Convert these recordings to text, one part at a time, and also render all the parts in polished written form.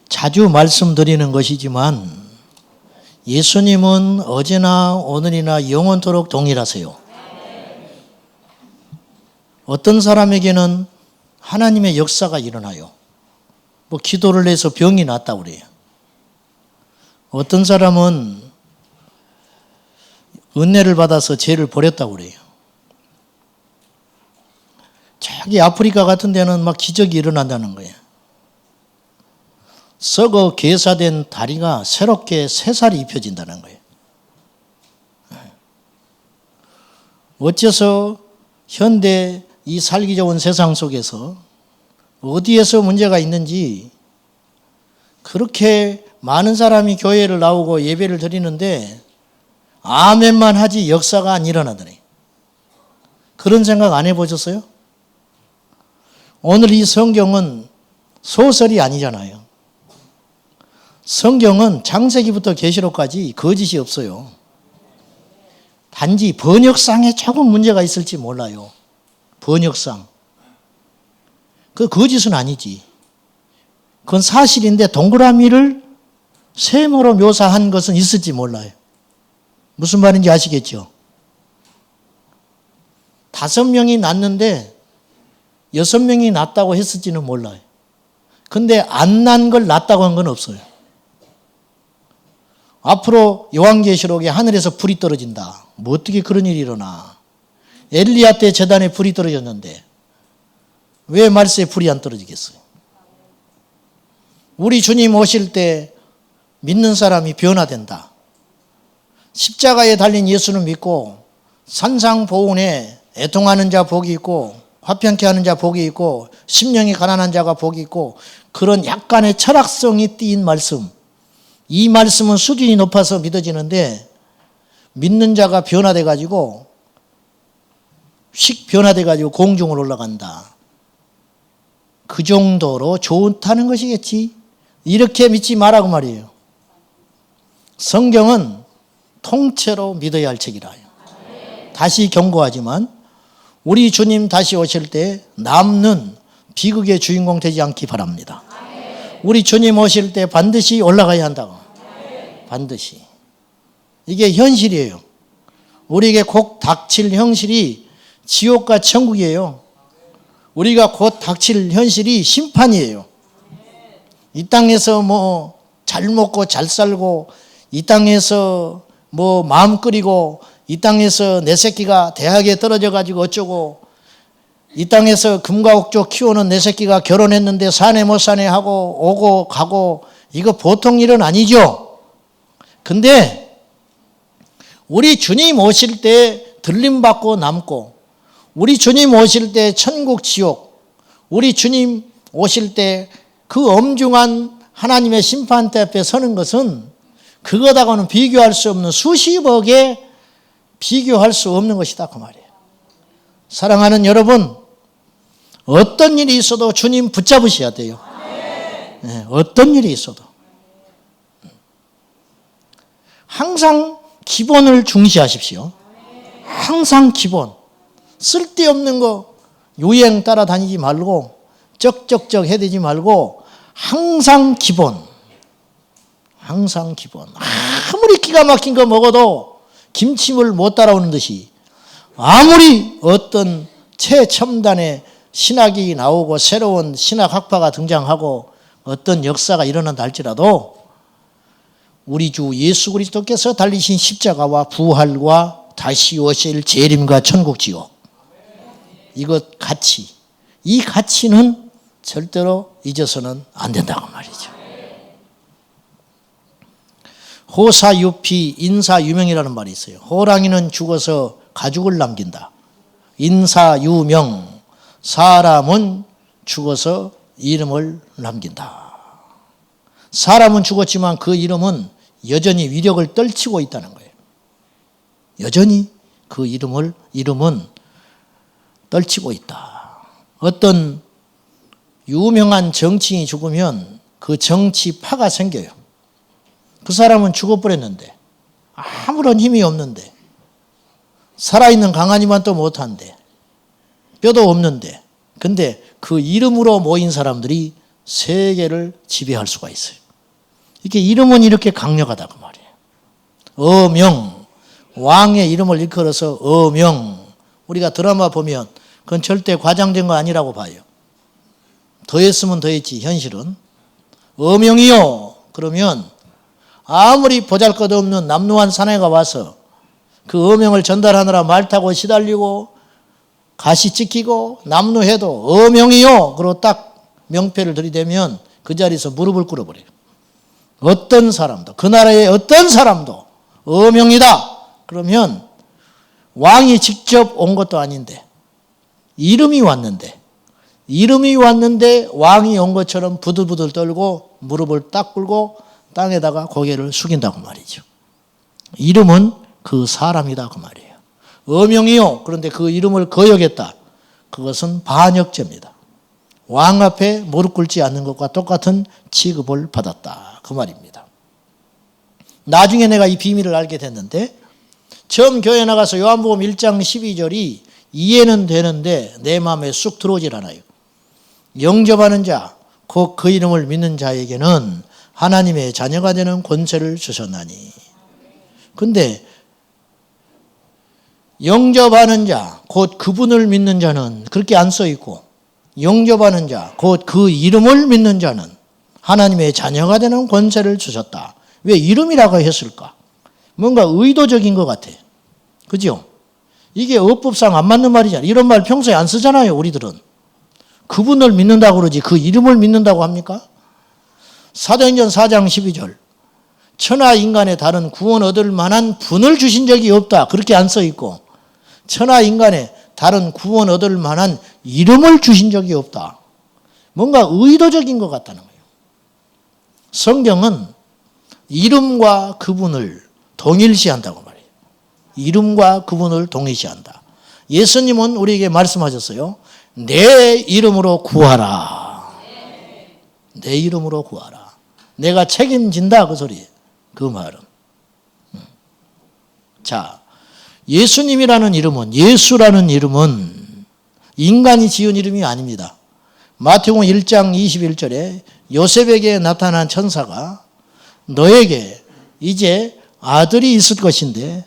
자주 말씀드리는 것이지만 예수님은 어제나 오늘이나 영원토록 동일하세요. 어떤 사람에게는 하나님의 역사가 일어나요. 뭐 기도를 해서 병이 낫다고 그래요. 어떤 사람은 은혜를 받아서 죄를 버렸다고 그래요. 저기 아프리카 같은 데는 막 기적이 일어난다는 거예요. 썩어 괴사된 다리가 새롭게 새살이 입혀진다는 거예요. 어째서 현대 이 살기 좋은 세상 속에서 어디에서 문제가 있는지 그렇게 많은 사람이 교회를 나오고 예배를 드리는데 아멘만 하지 역사가 안 일어나더니 그런 생각 안 해보셨어요? 오늘 이 성경은 소설이 아니잖아요. 성경은 창세기부터 계시록까지 거짓이 없어요. 단지 번역상에 조금 문제가 있을지 몰라요. 번역상. 그 거짓은 아니지. 그건 사실인데 동그라미를 세모로 묘사한 것은 있을지 몰라요. 무슨 말인지 아시겠죠? 5명이 낳는데 6명이 낳았다고 했을지는 몰라요. 근데 안 난 걸 낳았다고 한 건 없어요. 앞으로 요한계시록에 하늘에서 불이 떨어진다. 뭐 어떻게 그런 일이 일어나? 엘리야 때 제단에 불이 떨어졌는데 왜 말세에 불이 안 떨어지겠어요? 우리 주님 오실 때 믿는 사람이 변화된다. 십자가에 달린 예수는 믿고 산상보훈에 애통하는 자 복이 있고 화평케 하는 자 복이 있고 심령이 가난한 자가 복이 있고 그런 약간의 철학성이 띄인 말씀, 이 말씀은 수준이 높아서 믿어지는데 믿는 자가 변화돼 가지고 휙 변화돼 가지고 공중으로 올라간다. 그 정도로 좋다는 것이겠지. 이렇게 믿지 말라고 말이에요. 성경은 통째로 믿어야 할 책이라요. 다시 경고하지만 우리 주님 다시 오실 때 남는 비극의 주인공 되지 않기 바랍니다. 우리 주님 오실 때 반드시 올라가야 한다고. 반드시. 이게 현실이에요. 우리에게 곧 닥칠 현실이 지옥과 천국이에요. 우리가 곧 닥칠 현실이 심판이에요. 이 땅에서 뭐 잘 먹고 잘 살고 이 땅에서 뭐 마음 끓이고 이 땅에서 내 새끼가 대학에 떨어져 가지고 어쩌고 이 땅에서 금과 옥조 키우는 내 새끼가 결혼했는데 사내 못 사내 하고 오고 가고 이거 보통 일은 아니죠. 근데 우리 주님 오실 때 들림받고 남고 우리 주님 오실 때 천국 지옥 우리 주님 오실 때 그 엄중한 하나님의 심판대 앞에 서는 것은 그것하고는 비교할 수 없는 수십억에 비교할 수 없는 것이다 그 말이에요. 사랑하는 여러분, 어떤 일이 있어도 주님 붙잡으셔야 돼요. 네, 어떤 일이 있어도 항상 기본을 중시하십시오. 항상 기본. 쓸데없는 거 유행 따라다니지 말고 쩍쩍쩍 해대지 말고 항상 기본. 항상 기본. 아무리 기가 막힌 거 먹어도 김치물 못 따라오는 듯이 아무리 어떤 최첨단의 신학이 나오고 새로운 신학학파가 등장하고 어떤 역사가 일어난다 할지라도 우리 주 예수 그리스도께서 달리신 십자가와 부활과 다시 오실 재림과 천국 지옥 이것 가치, 이 가치는 절대로 잊어서는 안 된다고 말이죠. 호사유피 인사유명이라는 말이 있어요. 호랑이는 죽어서 가죽을 남긴다. 인사유명, 사람은 죽어서 이름을 남긴다. 사람은 죽었지만 그 이름은 여전히 위력을 떨치고 있다는 거예요. 여전히 그 이름은 떨치고 있다. 어떤 유명한 정치인이 죽으면 그 정치파가 생겨요. 그 사람은 죽어버렸는데 아무런 힘이 없는데 살아있는 강아지만 또 못한데 뼈도 없는데 근데 그 이름으로 모인 사람들이 세계를 지배할 수가 있어요. 이렇게 이름은 이렇게 강력하다 그 말이에요. 어명, 왕의 이름을 일컬어서 어명. 우리가 드라마 보면 그건 절대 과장된 거 아니라고 봐요. 더했으면 더했지 현실은. 어명이요. 그러면 아무리 보잘것없는 남루한 사내가 와서 그 어명을 전달하느라 말 타고 시달리고 가시 찍히고 남루해도 어명이요. 그러고 딱 명패를 들이대면 그 자리에서 무릎을 꿇어버려요. 어떤 사람도, 그 나라의 어떤 사람도 어명이다. 그러면 왕이 직접 온 것도 아닌데 이름이 왔는데 왕이 온 것처럼 부들부들 떨고 무릎을 딱 꿇고 땅에다가 고개를 숙인다고 말이죠. 이름은 그 사람이다 그 말이에요. 어명이요. 그런데 그 이름을 거역했다. 그것은 반역죄입니다. 왕 앞에 무릎 꿇지 않는 것과 똑같은 취급을 받았다 그 말입니다. 나중에 내가 이 비밀을 알게 됐는데 처음 교회 나가서 요한복음 1장 12절이 이해는 되는데 내 마음에 쑥 들어오질 않아요. 영접하는 자, 곧 그 이름을 믿는 자에게는 하나님의 자녀가 되는 권세를 주셨나니. 근데 영접하는 자, 곧 그분을 믿는 자는 그렇게 안 써 있고 영접하는 자, 곧 그 이름을 믿는 자는 하나님의 자녀가 되는 권세를 주셨다. 왜 이름이라고 했을까? 뭔가 의도적인 것 같아. 그죠? 이게 어법상 안 맞는 말이잖아. 이런 말 평소에 안 쓰잖아요, 우리들은. 그분을 믿는다고 그러지 그 이름을 믿는다고 합니까? 사도행전 4장 12절. 천하 인간의 다른 구원 얻을 만한 분을 주신 적이 없다. 그렇게 안 써 있고 천하 인간의 다른 구원 얻을 만한 이름을 주신 적이 없다. 뭔가 의도적인 것 같다는 거예요. 성경은 이름과 그분을 동일시한다고 말해요. 이름과 그분을 동일시한다. 예수님은 우리에게 말씀하셨어요. 내 이름으로 구하라. 내 이름으로 구하라. 내가 책임진다 그 소리. 그 말은. 자, 예수님이라는 이름은 예수라는 이름은 인간이 지은 이름이 아닙니다. 마태복음 1장 21절에 요셉에게 나타난 천사가 너에게 이제 아들이 있을 것인데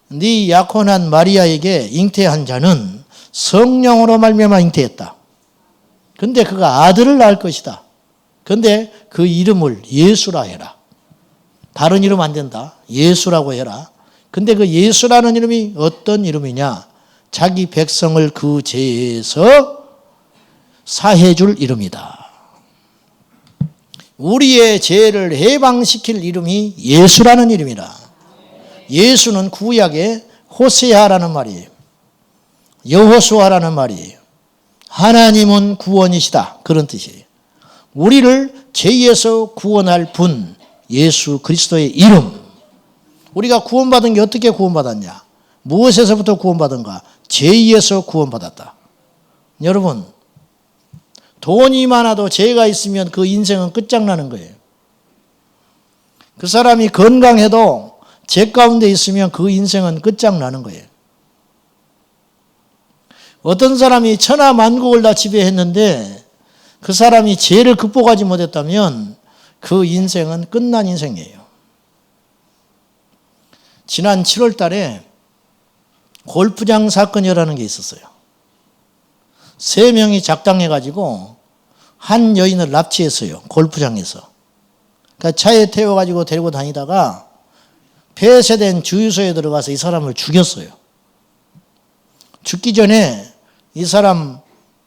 네 약혼한 마리아에게 잉태한 자는 성령으로 말미암아 잉태했다. 근데 그가 아들을 낳을 것이다. 근데 그 이름을 예수라 해라. 다른 이름 안 된다. 예수라고 해라. 근데 그 예수라는 이름이 어떤 이름이냐? 자기 백성을 그 죄에서 사해 줄 이름이다. 우리의 죄를 해방시킬 이름이 예수라는 이름이라. 예수는 구약의 호세아라는 말이에요. 여호수아라는 말이에요. 하나님은 구원이시다. 그런 뜻이에요. 우리를 죄에서 구원할 분, 예수 그리스도의 이름. 우리가 구원받은 게 어떻게 구원받았냐? 무엇에서부터 구원받은가? 죄에서 구원받았다. 여러분, 돈이 많아도 죄가 있으면 그 인생은 끝장나는 거예요. 그 사람이 건강해도 죄 가운데 있으면 그 인생은 끝장나는 거예요. 어떤 사람이 천하만국을 다 지배했는데 그 사람이 죄를 극복하지 못했다면 그 인생은 끝난 인생이에요. 지난 7월 달에 골프장 사건이라는 게 있었어요. 3명이 작당해가지고 한 여인을 납치했어요. 골프장에서. 그러니까 차에 태워가지고 데리고 다니다가 폐쇄된 주유소에 들어가서 이 사람을 죽였어요. 죽기 전에 이 사람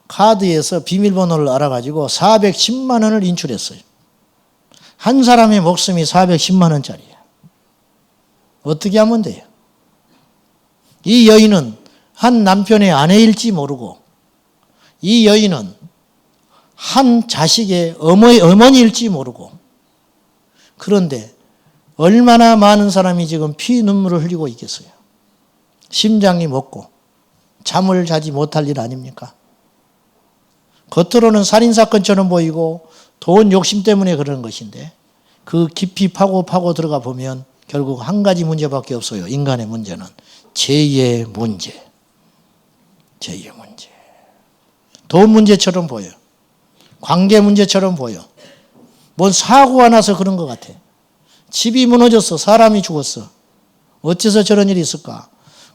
카드에서 비밀번호를 알아가지고 410만 원을 인출했어요. 한 사람의 목숨이 410만 원짜리예요. 어떻게 하면 돼요? 이 여인은 한 남편의 아내일지 모르고 이 여인은 한 자식의 어머니일지 모르고 그런데 얼마나 많은 사람이 지금 피 눈물을 흘리고 있겠어요. 심장이 멎고 잠을 자지 못할 일 아닙니까? 겉으로는 살인사건처럼 보이고 돈 욕심 때문에 그러는 것인데 그 깊이 파고 들어가 보면 결국 한 가지 문제밖에 없어요. 인간의 문제는 죄의 문제. 죄의 문제. 돈 문제처럼 보여요. 관계 문제처럼 보여. 뭔 사고가 나서 그런 것 같아. 집이 무너졌어. 사람이 죽었어. 어째서 저런 일이 있을까?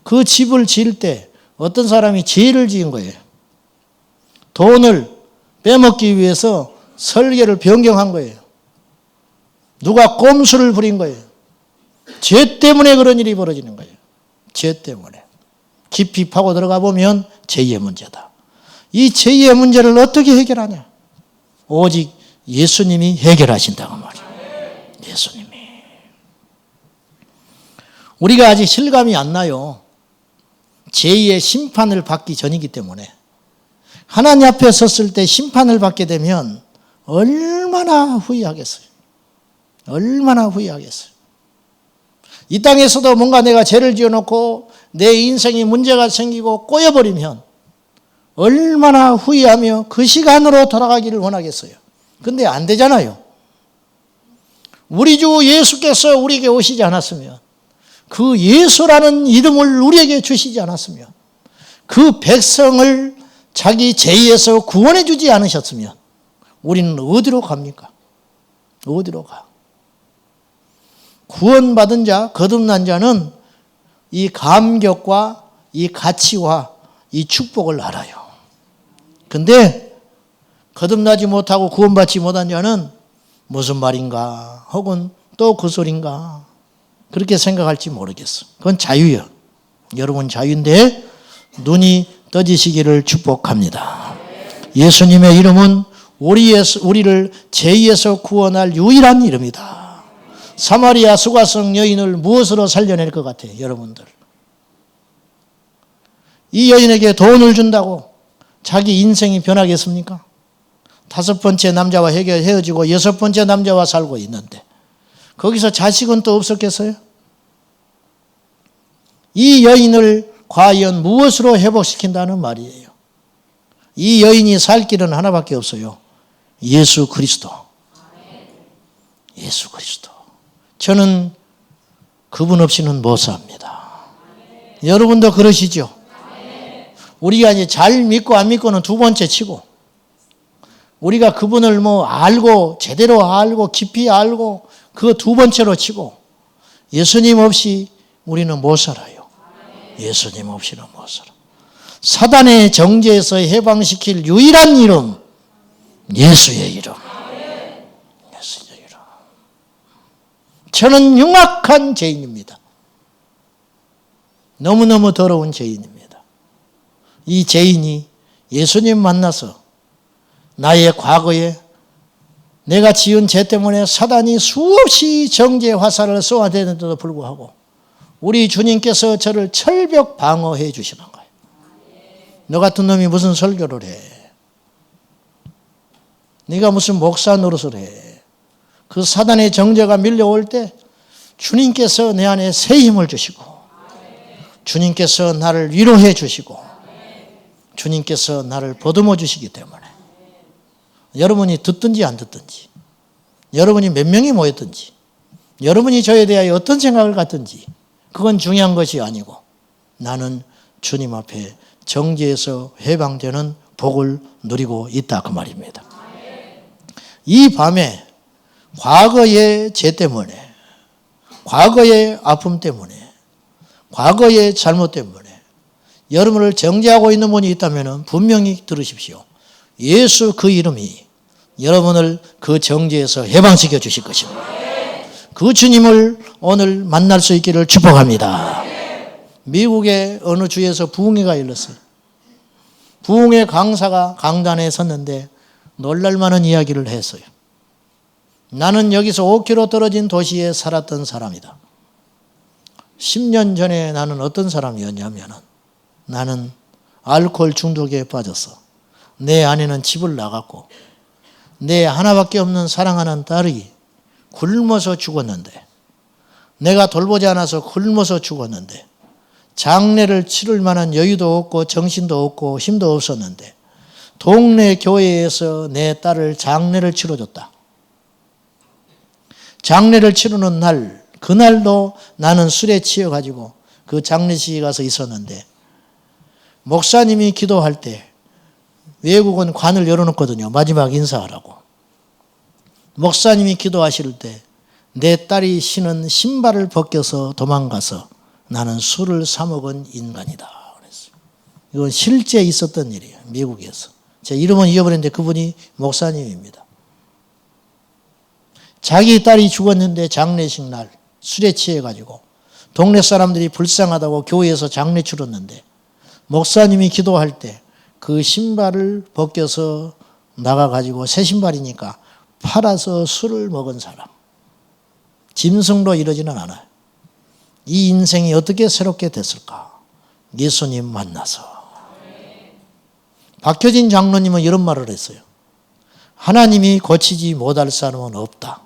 그 집을 지을 때 어떤 사람이 죄를 지은 거예요. 돈을 빼먹기 위해서 설계를 변경한 거예요. 누가 꼼수를 부린 거예요. 죄 때문에 그런 일이 벌어지는 거예요. 죄 때문에. 깊이 파고 들어가 보면 죄의 문제다. 이 죄의 문제를 어떻게 해결하냐? 오직 예수님이 해결하신다고 말이에요. 예수님이. 우리가 아직 실감이 안 나요. 죄의 심판을 받기 전이기 때문에. 하나님 앞에 섰을 때 심판을 받게 되면 얼마나 후회하겠어요. 얼마나 후회하겠어요. 이 땅에서도 뭔가 내가 죄를 지어놓고 내 인생에 문제가 생기고 꼬여버리면 얼마나 후회하며 그 시간으로 돌아가기를 원하겠어요. 근데 안 되잖아요. 우리 주 예수께서 우리에게 오시지 않았으면, 그 예수라는 이름을 우리에게 주시지 않았으면, 그 백성을 자기 죄에서 구원해 주지 않으셨으면 우리는 어디로 갑니까? 어디로 가? 구원받은 자, 거듭난 자는 이 감격과 이 가치와 이 축복을 알아요. 근데 거듭나지 못하고 구원받지 못한 자는 무슨 말인가 혹은 또 그 소린가 그렇게 생각할지 모르겠어. 그건 자유예요. 여러분 자유인데 눈이 떠지시기를 축복합니다. 예수님의 이름은 우리를 죄에서 구원할 유일한 이름이다. 사마리아 수가성 여인을 무엇으로 살려낼 것 같아요, 여러분들? 이 여인에게 돈을 준다고 자기 인생이 변하겠습니까? 5번째 남자와 헤어지고 6번째 남자와 살고 있는데 거기서 자식은 또 없었겠어요? 이 여인을 과연 무엇으로 회복시킨다는 말이에요? 이 여인이 살 길은 하나밖에 없어요. 예수 그리스도. 예수 그리스도. 저는 그분 없이는 못 삽니다. 여러분도 그러시죠? 우리가 이제 잘 믿고 안 믿고는 두 번째 치고, 우리가 그분을 알고 제대로 알고 깊이 알고 그 두 번째로 치고, 예수님 없이 우리는 못 살아요. 예수님 없이는 못 살아. 사단의 정죄에서 해방시킬 유일한 이름, 예수의 이름. 예수의 이름. 저는 흉악한 죄인입니다. 너무너무 더러운 죄인입니다. 이 죄인이 예수님 만나서 나의 과거에 내가 지은 죄 때문에 사단이 수없이 정죄 화살을 쏘아대는데도 불구하고 우리 주님께서 저를 철벽 방어해 주시는 거예요. 너 같은 놈이 무슨 설교를 해? 네가 무슨 목사 노릇을 해? 그 사단의 정죄가 밀려올 때 주님께서 내 안에 새 힘을 주시고, 주님께서 나를 위로해 주시고, 주님께서 나를 보듬어 주시기 때문에 여러분이 듣든지 안 듣든지, 여러분이 몇 명이 모였든지, 여러분이 저에 대하여 어떤 생각을 갖든지 그건 중요한 것이 아니고 나는 주님 앞에 정죄에서 해방되는 복을 누리고 있다 그 말입니다. 이 밤에 과거의 죄 때문에, 과거의 아픔 때문에, 과거의 잘못 때문에 여러분을 정죄하고 있는 분이 있다면 분명히 들으십시오. 예수 그 이름이 여러분을 그 정죄에서 해방시켜 주실 것입니다. 그 주님을 오늘 만날 수 있기를 축복합니다. 미국의 어느 주에서 부흥회가 열렸어요. 부흥회 강사가 강단에 섰는데 놀랄만한 이야기를 했어요. 나는 여기서 5km 떨어진 도시에 살았던 사람이다. 10년 전에 나는 어떤 사람이었냐면 나는 알코올 중독에 빠졌어. 내 아내는 집을 나갔고 내 하나밖에 없는 사랑하는 딸이 굶어서 죽었는데, 내가 돌보지 않아서 굶어서 죽었는데 장례를 치를 만한 여유도 없고 정신도 없고 힘도 없었는데 동네 교회에서 내 딸을 장례를 치러줬다. 장례를 치르는 날, 그날도 나는 술에 취해가지고 그 장례식에 가서 있었는데 목사님이 기도할 때 외국은 관을 열어놓거든요. 마지막 인사하라고. 목사님이 기도하실 때 내 딸이 신은 신발을 벗겨서 도망가서 나는 술을 사 먹은 인간이다 그랬어요. 이건 실제 있었던 일이에요. 미국에서. 제 이름은 잊어버렸는데 그분이 목사님입니다. 자기 딸이 죽었는데 장례식 날 술에 취해가지고 동네 사람들이 불쌍하다고 교회에서 장례 치렀는데 목사님이 기도할 때 그 신발을 벗겨서 나가가지고 새 신발이니까 팔아서 술을 먹은 사람. 짐승로 이러지는 않아요. 이 인생이 어떻게 새롭게 됐을까? 예수님 만나서. 박효진 장로님은 이런 말을 했어요. 하나님이 고치지 못할 사람은 없다.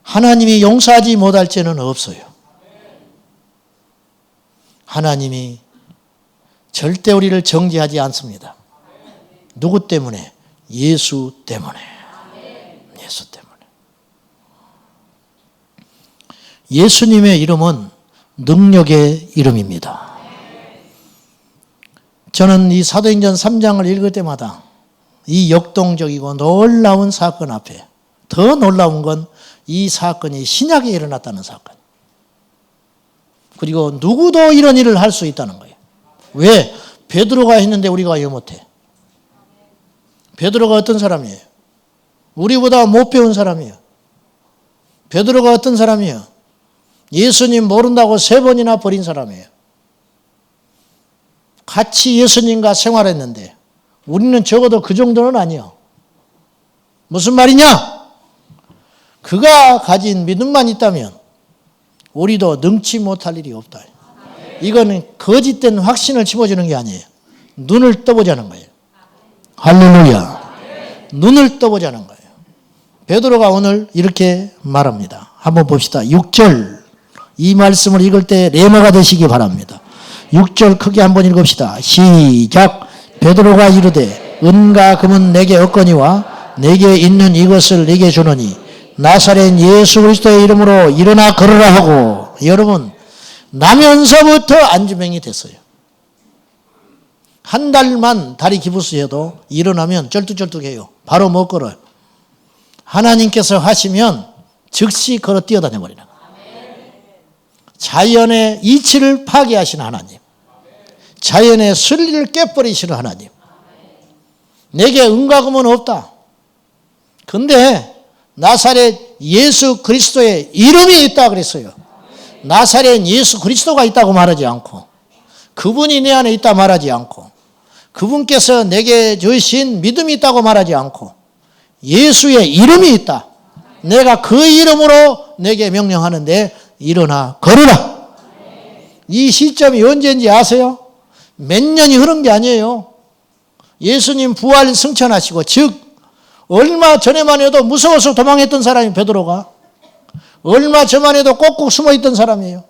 하나님이 용서하지 못할 죄는 없어요. 하나님이 절대 우리를 정죄하지 않습니다. 누구 때문에? 예수 때문에. 예수 때문에. 예수님의 이름은 능력의 이름입니다. 저는 이 사도행전 3장을 읽을 때마다 이 역동적이고 놀라운 사건 앞에 더 놀라운 건 이 사건이 신약에 일어났다는 사건. 그리고 누구도 이런 일을 할 수 있다는 거예요. 왜? 베드로가 했는데 우리가 왜 못해? 베드로가 어떤 사람이에요? 우리보다 못 배운 사람이에요. 베드로가 어떤 사람이에요? 예수님 모른다고 3번이나 버린 사람이에요. 같이 예수님과 생활했는데 우리는 적어도 그 정도는 아니에요. 무슨 말이냐? 그가 가진 믿음만 있다면 우리도 능치 못할 일이 없다. 이거는 거짓된 확신을 집어주는 게 아니에요. 눈을 떠보자는 거예요. 할렐루야. 눈을 떠보자는 거예요. 베드로가 오늘 이렇게 말합니다. 한번 봅시다. 6절. 이 말씀을 읽을 때 레마가 되시기 바랍니다. 6절 크게 한번 읽읍시다. 시작. 베드로가 이르되 은과 금은 내게 없거니와 내게 있는 이것을 네게 주노니 나사렛 예수 그리스도의 이름으로 일어나 걸으라 하고. 여러분, 나면서부터 안주병이 됐어요. 한 달만 다리 기부스해도 일어나면 쩔뚝쩔뚝해요. 바로 못 걸어요. 하나님께서 하시면 즉시 걸어 뛰어다녀 버리는 거예요. 자연의 이치를 파괴하시는 하나님. 자연의 순리를 깨버리시는 하나님. 내게 은과 금은 없다. 근데 나사렛 예수 그리스도의 이름이 있다 그랬어요. 나사렛 예수 그리스도가 있다고 말하지 않고 그분이 내 안에 있다 말하지 않고 그분께서 내게 주신 믿음이 있다고 말하지 않고 예수의 이름이 있다. 내가 그 이름으로 내게 명령하는데 일어나 걸으라. 이 시점이 언제인지 아세요? 몇 년이 흐른 게 아니에요. 예수님 부활 승천하시고 즉 얼마 전에만 해도 무서워서 도망했던 사람이 베드로가 얼마 전만 해도 꼭꼭 숨어있던 사람이에요.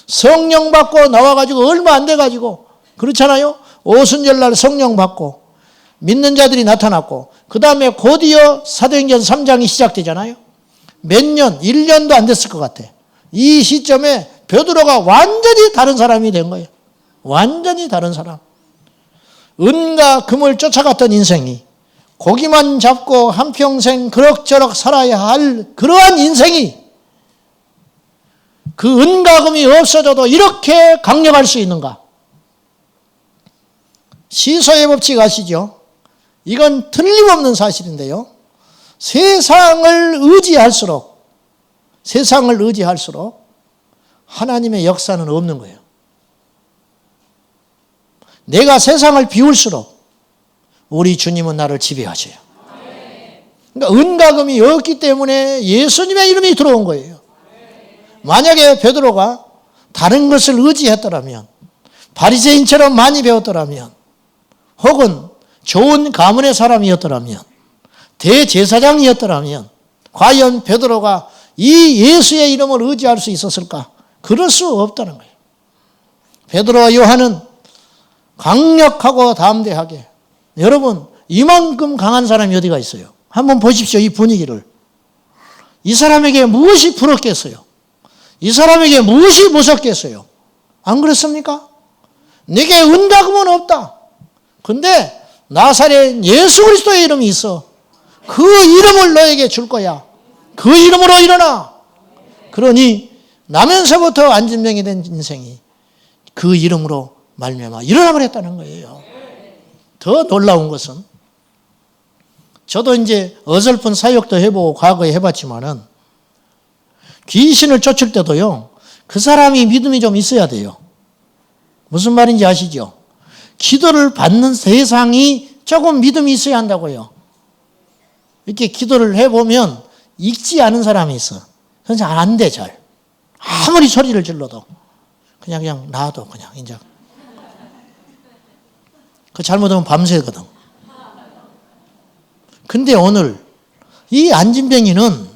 성령 받고 나와가지고 얼마 안 돼가지고 그렇잖아요. 오순절날 성령 받고 믿는 자들이 나타났고 그 다음에 곧이어 사도행전 3장이 시작되잖아요. 몇 년, 1년도 안 됐을 것 같아. 이 시점에 베드로가 완전히 다른 사람이 된 거예요. 완전히 다른 사람. 은과 금을 쫓아갔던 인생이 고기만 잡고 한평생 그럭저럭 살아야 할 그러한 인생이 그 은과 금이 없어져도 이렇게 강력할 수 있는가? 시소의 법칙 아시죠? 이건 틀림없는 사실인데요. 세상을 의지할수록 하나님의 역사는 없는 거예요. 내가 세상을 비울수록 우리 주님은 나를 지배하셔요. 그러니까 은과 금이 없기 때문에 예수님의 이름이 들어온 거예요. 만약에 베드로가 다른 것을 의지했더라면 바리새인처럼 많이 배웠더라면 혹은 좋은 가문의 사람이었더라면 대제사장이었더라면 과연 베드로가 이 예수의 이름을 의지할 수 있었을까? 그럴 수 없다는 거예요. 베드로와 요한은 강력하고 담대하게 여러분 이만큼 강한 사람이 어디가 있어요? 한번 보십시오. 이 분위기를. 이 사람에게 무엇이 부럽겠어요? 이 사람에게 무엇이 무섭겠어요? 안 그렇습니까? 내게 은과 금은 없다. 근데 나사렛 예수 그리스도의 이름이 있어. 그 이름을 너에게 줄 거야. 그 이름으로 일어나. 그러니 나면서부터 안진병이 된 인생이 그 이름으로 말미암아 일어나 버렸다는 거예요. 더 놀라운 것은 저도 이제 어설픈 사역도 해보고 과거에 해봤지만은 귀신을 쫓을 때도요, 그 사람이 믿음이 좀 있어야 돼요. 무슨 말인지 아시죠? 기도를 받는 대상이 조금 믿음이 있어야 한다고요. 이렇게 기도를 해보면 읽지 않은 사람이 있어. 그래서 안 돼, 잘. 아무리 소리를 질러도. 그냥 놔둬, 그냥, 이제. 그 잘못하면 밤새거든. 근데 오늘 이 안진뱅이는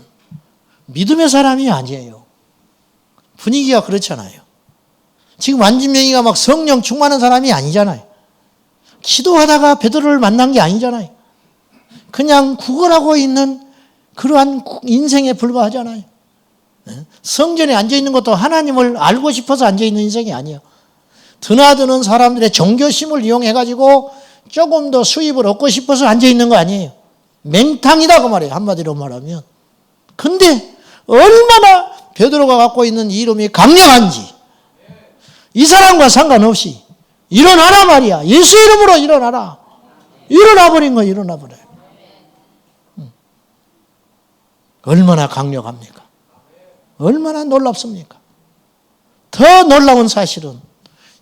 믿음의 사람이 아니에요. 분위기가 그렇잖아요. 지금 안진뱅이가 막 성령 충만한 사람이 아니잖아요. 기도하다가 베드로를 만난 게 아니잖아요. 그냥 구걸하고 있는 그러한 인생에 불과하잖아요. 성전에 앉아있는 것도 하나님을 알고 싶어서 앉아있는 인생이 아니에요. 드나드는 사람들의 종교심을 이용해가지고 조금 더 수입을 얻고 싶어서 앉아있는 거 아니에요. 맹탕이다 그 말이에요. 한마디로 말하면. 근데 얼마나 베드로가 갖고 있는 이름이 강력한지 이 사람과 상관없이 일어나라 말이야. 예수 이름으로 일어나라. 일어나 버린 거예요. 일어나 버려요. 얼마나 강력합니까? 얼마나 놀랍습니까? 더 놀라운 사실은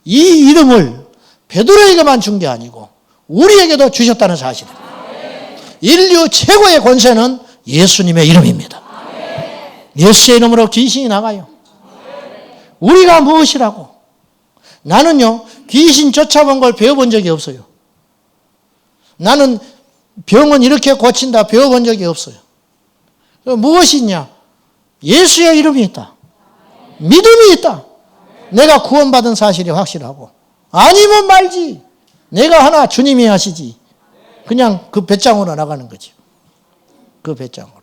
이 이름을 베드로에게만 준 게 아니고 우리에게도 주셨다는 사실입니다. 인류 최고의 권세는 예수님의 이름입니다. 예수의 이름으로 귀신이 나가요. 우리가 무엇이라고? 나는요, 귀신 쫓아본 걸 배워본 적이 없어요. 나는 병은 이렇게 고친다 배워본 적이 없어요. 무엇이 있냐? 예수의 이름이 있다. 믿음이 있다. 내가 구원받은 사실이 확실하고. 아니면 말지. 내가 하나 주님이 하시지. 그냥 그 배짱으로 나가는 거지. 그 배짱으로.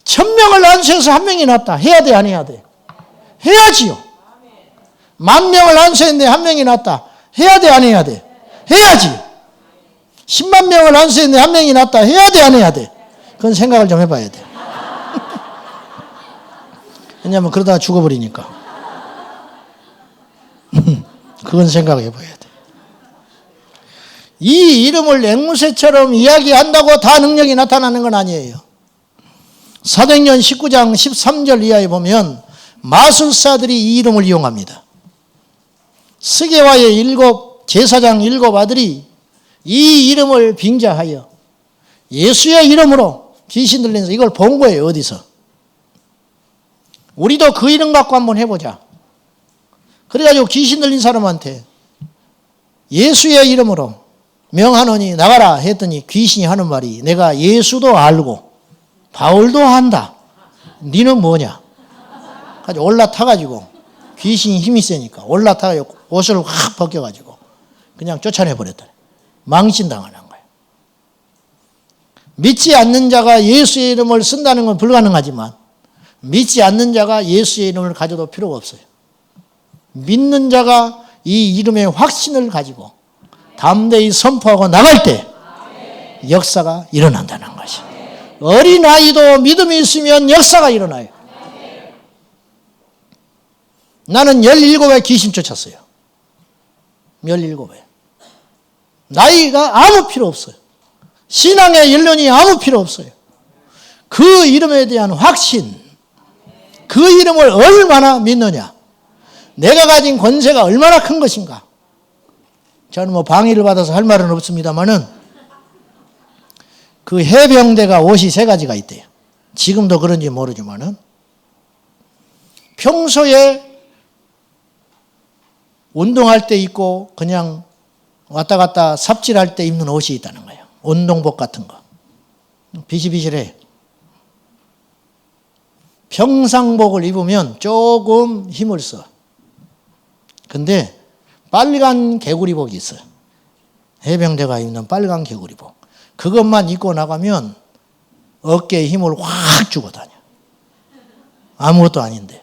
1000명을 안수해서 1명이 낫다. 해야 돼, 안 해야 돼? 해야지요. 10,000명을 안수했는데 1명이 낫다. 해야 돼, 안 해야 돼? 해야지. 10만 명을 안수했는데 1명이 낫다. 해야 돼, 안 해야 돼? 그건 생각을 좀 해봐야 돼. 왜냐하면 그러다가 죽어버리니까. 그건 생각을 해봐야 돼. 이 이름을 앵무새처럼 이야기한다고 다 능력이 나타나는 건 아니에요. 사도행전 19장 13절 이하에 보면 마술사들이 이 이름을 이용합니다. 스게와의 제사장 7 아들이 이 이름을 빙자하여 예수의 이름으로 귀신 들리면서 이걸 본 거예요. 어디서? 우리도 그 이름 갖고 한번 해보자. 그래가지고 귀신 들린 사람한테 예수의 이름으로 명하노니 나가라 했더니 귀신이 하는 말이 내가 예수도 알고 바울도 한다. 니는 뭐냐? 가지고 올라타가지고 귀신이 힘이 세니까 올라타가지고 옷을 확 벗겨가지고 그냥 쫓아내버렸다. 망신당하는 거예요. 믿지 않는 자가 예수의 이름을 쓴다는 건 불가능하지만 믿지 않는 자가 예수의 이름을 가져도 필요가 없어요. 믿는 자가 이 이름의 확신을 가지고 담대히 선포하고 나갈 때 역사가 일어난다는 것이. 어린아이도 믿음이 있으면 역사가 일어나요. 나는 17에 귀신 쫓았어요. 17에. 나이가 아무 필요 없어요. 신앙의 연륜이 아무 필요 없어요. 그 이름에 대한 확신, 그 이름을 얼마나 믿느냐, 내가 가진 권세가 얼마나 큰 것인가. 저는 뭐 방해를 받아서 할 말은 없습니다만은 그 해병대가 옷이 3가지가 있대요. 지금도 그런지 모르지만은 평소에 운동할 때 입고 그냥 왔다 갔다 삽질할 때 입는 옷이 있다는 거예요. 운동복 같은 거. 비실비실해. 평상복을 입으면 조금 힘을 써. 근데 빨간 개구리복이 있어요. 해병대가 입는 빨간 개구리복. 그것만 입고 나가면 어깨에 힘을 확 주고 다녀. 아무것도 아닌데.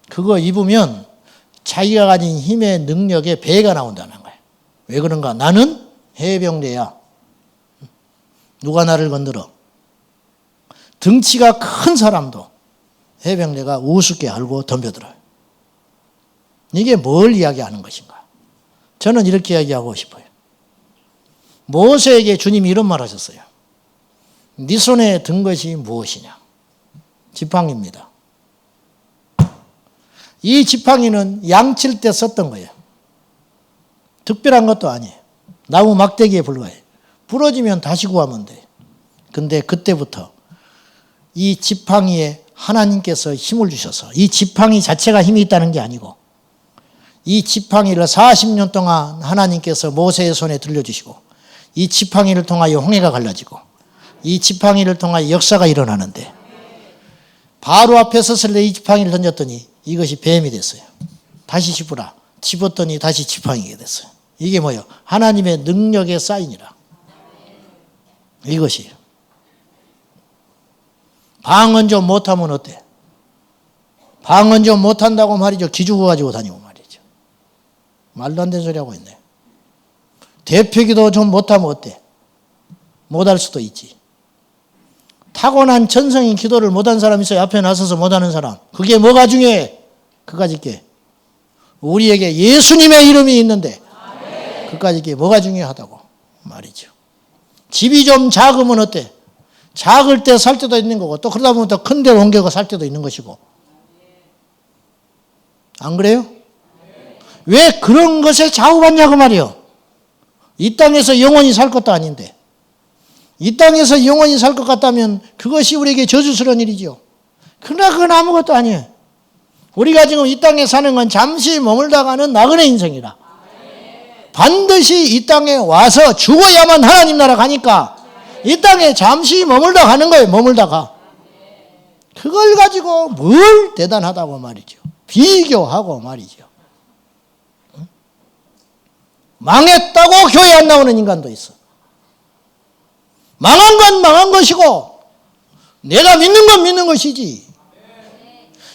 그거 입으면 자기가 가진 힘의 능력에 배가 나온다는 거예요. 왜 그런가? 나는 해병대야. 누가 나를 건드려? 덩치가 큰 사람도 해병대가 우습게 알고 덤벼들어요. 이게 뭘 이야기하는 것인가? 저는 이렇게 이야기하고 싶어요. 모세에게 주님이 이런 말 하셨어요. 네 손에 든 것이 무엇이냐? 지팡이입니다. 이 지팡이는 양칠 때 썼던 거예요. 특별한 것도 아니에요. 나무 막대기에 불과해요. 부러지면 다시 구하면 돼요. 근데 그때부터 이 지팡이에 하나님께서 힘을 주셔서, 이 지팡이 자체가 힘이 있다는 게 아니고 이 지팡이를 40년 동안 하나님께서 모세의 손에 들려주시고 이 지팡이를 통하여 홍해가 갈라지고 이 지팡이를 통하여 역사가 일어나는데, 바로 앞에 섰을 때 이 지팡이를 던졌더니 이것이 뱀이 됐어요. 다시 집으라. 집었더니 다시 지팡이가 됐어요. 이게 뭐예요? 하나님의 능력의 사인이라. 이것이에요. 방언 좀 못하면 어때? 방언 좀 못한다고 말이죠. 기죽어 가지고 다니고 말이죠. 말도 안 되는 소리 하고 있네. 대표기도 좀 못하면 어때? 못할 수도 있지. 타고난 천성인 기도를 못한 사람 있어요. 앞에 나서서 못하는 사람. 그게 뭐가 중요해? 그까짓 게. 우리에게 예수님의 이름이 있는데 그까짓 게 뭐가 중요하다고 말이죠. 집이 좀 작으면 어때? 작을 때 살 때도 있는 거고, 또 그러다 보면 더 큰 데로 옮겨가 살 때도 있는 것이고. 안 그래요? 왜 그런 것에 좌우받냐고 말이요. 이 땅에서 영원히 살 것도 아닌데. 이 땅에서 영원히 살 것 같다면 그것이 우리에게 저주스러운 일이죠. 그러나 그건 아무것도 아니에요. 우리가 지금 이 땅에 사는 건 잠시 머물다가는 나그네 인생이라. 반드시 이 땅에 와서 죽어야만 하나님 나라 가니까 이 땅에 잠시 머물다 가는 거예요. 머물다가. 그걸 가지고 뭘 대단하다고 말이죠. 비교하고 말이죠. 망했다고 교회 안 나오는 인간도 있어. 망한 건 망한 것이고 내가 믿는 건 믿는 것이지.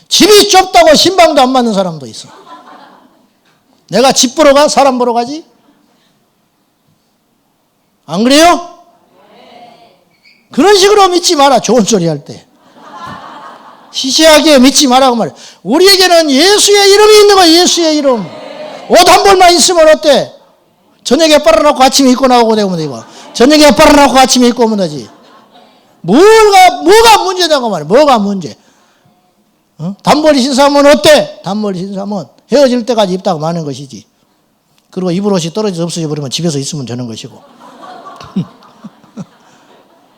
집이 좁다고 신방도 안 맞는 사람도 있어. 내가 집 보러 가? 사람 보러 가지? 안 그래요? 그런 식으로 믿지 마라. 좋은 소리 할 때. 시시하게 믿지 마라고 말해. 우리에게는 예수의 이름이 있는 거야. 예수의 이름. 옷 한 벌만 있으면 어때? 저녁에 빨아놓고 아침에 입고 나오고 되면 되고, 저녁에 빨아놓고 아침에 입고 오면 되지. 뭐가 문제냐고 말해. 뭐가 문제? 어? 단벌이 신사하면 어때? 단벌이 신사하면 헤어질 때까지 입다가 마는 것이지. 그리고 입을 옷이 떨어져서 없어져 버리면 집에서 있으면 되는 것이고.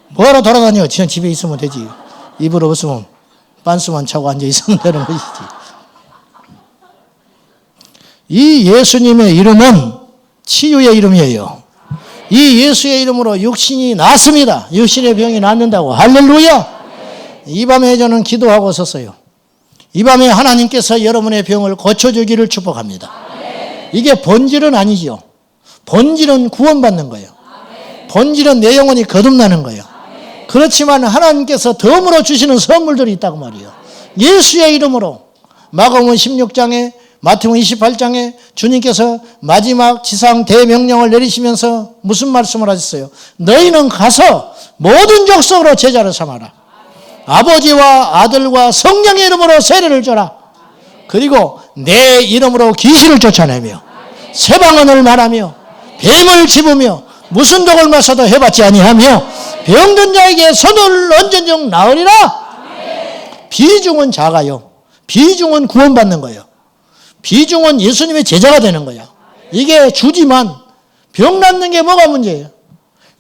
뭐하러 돌아다녀? 그냥 집에 있으면 되지. 입을 없으면 반스만 차고 앉아 있으면 되는 것이지. 이 예수님의 이름은 치유의 이름이에요. 이 예수의 이름으로 육신이 낫습니다. 육신의 병이 낫는다고. 할렐루야. 이 밤에 저는 기도하고 섰어요. 이 밤에 하나님께서 여러분의 병을 고쳐주기를 축복합니다. 이게 본질은 아니죠. 본질은 구원받는 거예요. 본질은 내 영혼이 거듭나는 거예요. 그렇지만 하나님께서 덤으로 주시는 선물들이 있다고 말이에요. 예수의 이름으로. 마가복음 16장에, 마태복음 28장에 주님께서 마지막 지상 대명령을 내리시면서 무슨 말씀을 하셨어요? 너희는 가서 모든 족속으로 제자를 삼아라. 아버지와 아들과 성령의 이름으로 세례를 줘라. 그리고 내 이름으로 귀신을 쫓아내며 새방언을 말하며 뱀을 집으며 무슨 독을 마셔도 해봤지 아니하며 병든 자에게 손을 얹은 즉 나으리라. 비중은 작아요. 비중은 구원받는 거예요. 비중은 예수님의 제자가 되는 거예요. 이게 주지만 병 낫는 게 뭐가 문제예요?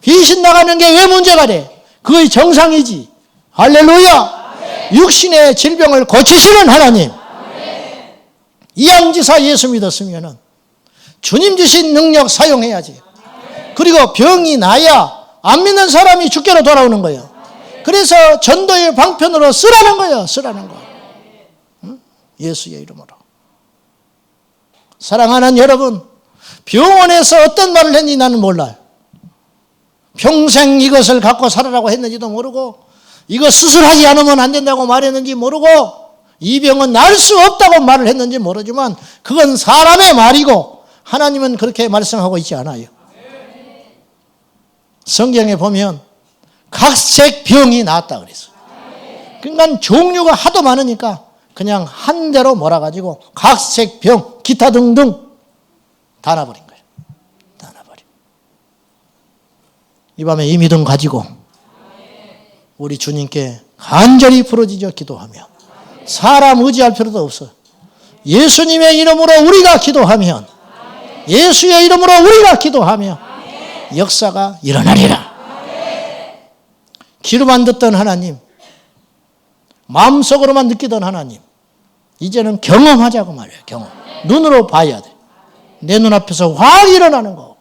귀신 나가는 게 왜 문제가 돼? 그게 정상이지. 할렐루야. 육신의 질병을 고치시는 하나님. 이양지사 예수 믿었으면 주님 주신 능력 사용해야지. 그리고 병이 나야 안 믿는 사람이 주께로 돌아오는 거예요. 그래서 전도의 방편으로 쓰라는 거예요. 쓰라는 거. 응? 예수의 이름으로. 사랑하는 여러분, 병원에서 어떤 말을 했는지 나는 몰라요. 평생 이것을 갖고 살아라고 했는지도 모르고, 이거 수술하지 않으면 안 된다고 말했는지 모르고, 이 병은 날 수 없다고 말을 했는지 모르지만 그건 사람의 말이고 하나님은 그렇게 말씀하고 있지 않아요. 성경에 보면 각색 병이 나았다 그랬어요. 그러니까 종류가 하도 많으니까 그냥 한 대로 몰아가지고 각색 병, 기타 등등 다 나버린 거예요. 다 나버려. 이 밤에 이 믿음 가지고 우리 주님께 간절히 부르짖어 기도하며 사람 의지할 필요도 없어요. 예수님의 이름으로 우리가 기도하면, 예수의 이름으로 우리가 기도하며 역사가 일어나리라. 귀로만 듣던 하나님, 마음속으로만 느끼던 하나님, 이제는 경험하자고 말이에요. 경험. 눈으로 봐야 돼. 내 눈앞에서 확 일어나는 거.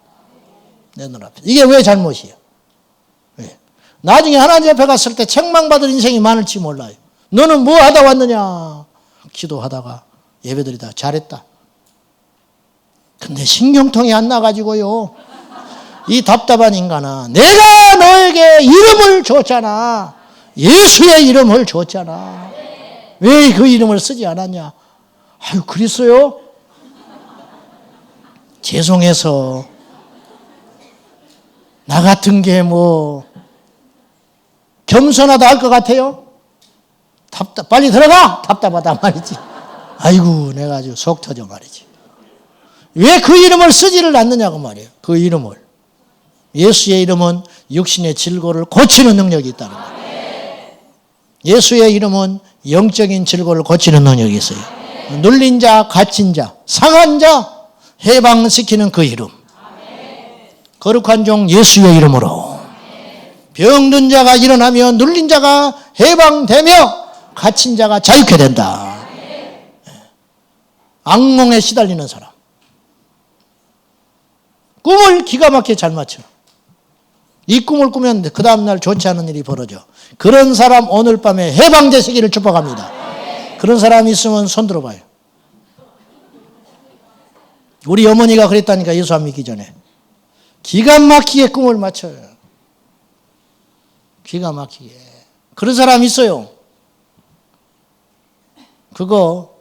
내 눈앞에서. 이게 왜 잘못이에요? 왜? 나중에 하나님 앞에 갔을 때 책망받을 인생이 많을지 몰라요. 너는 뭐 하다 왔느냐? 기도하다가 예배드리다 잘했다. 근데 신경통이 안 나가지고요. 이 답답한 인간아, 내가 너에게 이름을 줬잖아. 예수의 이름을 줬잖아. 왜 그 이름을 쓰지 않았냐? 아유, 그랬어요? 죄송해서. 나 같은 게 뭐 겸손하다 할 것 같아요? 빨리 들어가! 답답하다 말이지. 아이고, 내가 아주 속 터져 말이지. 왜 그 이름을 쓰지를 않느냐고 말이에요. 그 이름을. 예수의 이름은 육신의 질고를 고치는 능력이 있다는 거예요. 예수의 이름은 영적인 질고를 고치는 능력이 있어요. 눌린 자, 갇힌 자, 상한 자 해방시키는 그 이름. 거룩한 종 예수의 이름으로 병든 자가 일어나며 눌린 자가 해방되며 갇힌 자가 자유케 된다. 악몽에 시달리는 사람, 꿈을 기가 막히게 잘 맞춰. 이 꿈을 꾸면 그 다음날 좋지 않은 일이 벌어져. 그런 사람 오늘 밤에 해방되시기를 축복합니다. 그런 사람 있으면 손 들어봐요. 우리 어머니가 그랬다니까, 예수 안 믿기 전에. 기가 막히게 꿈을 맞춰요. 기가 막히게. 그런 사람 있어요. 그거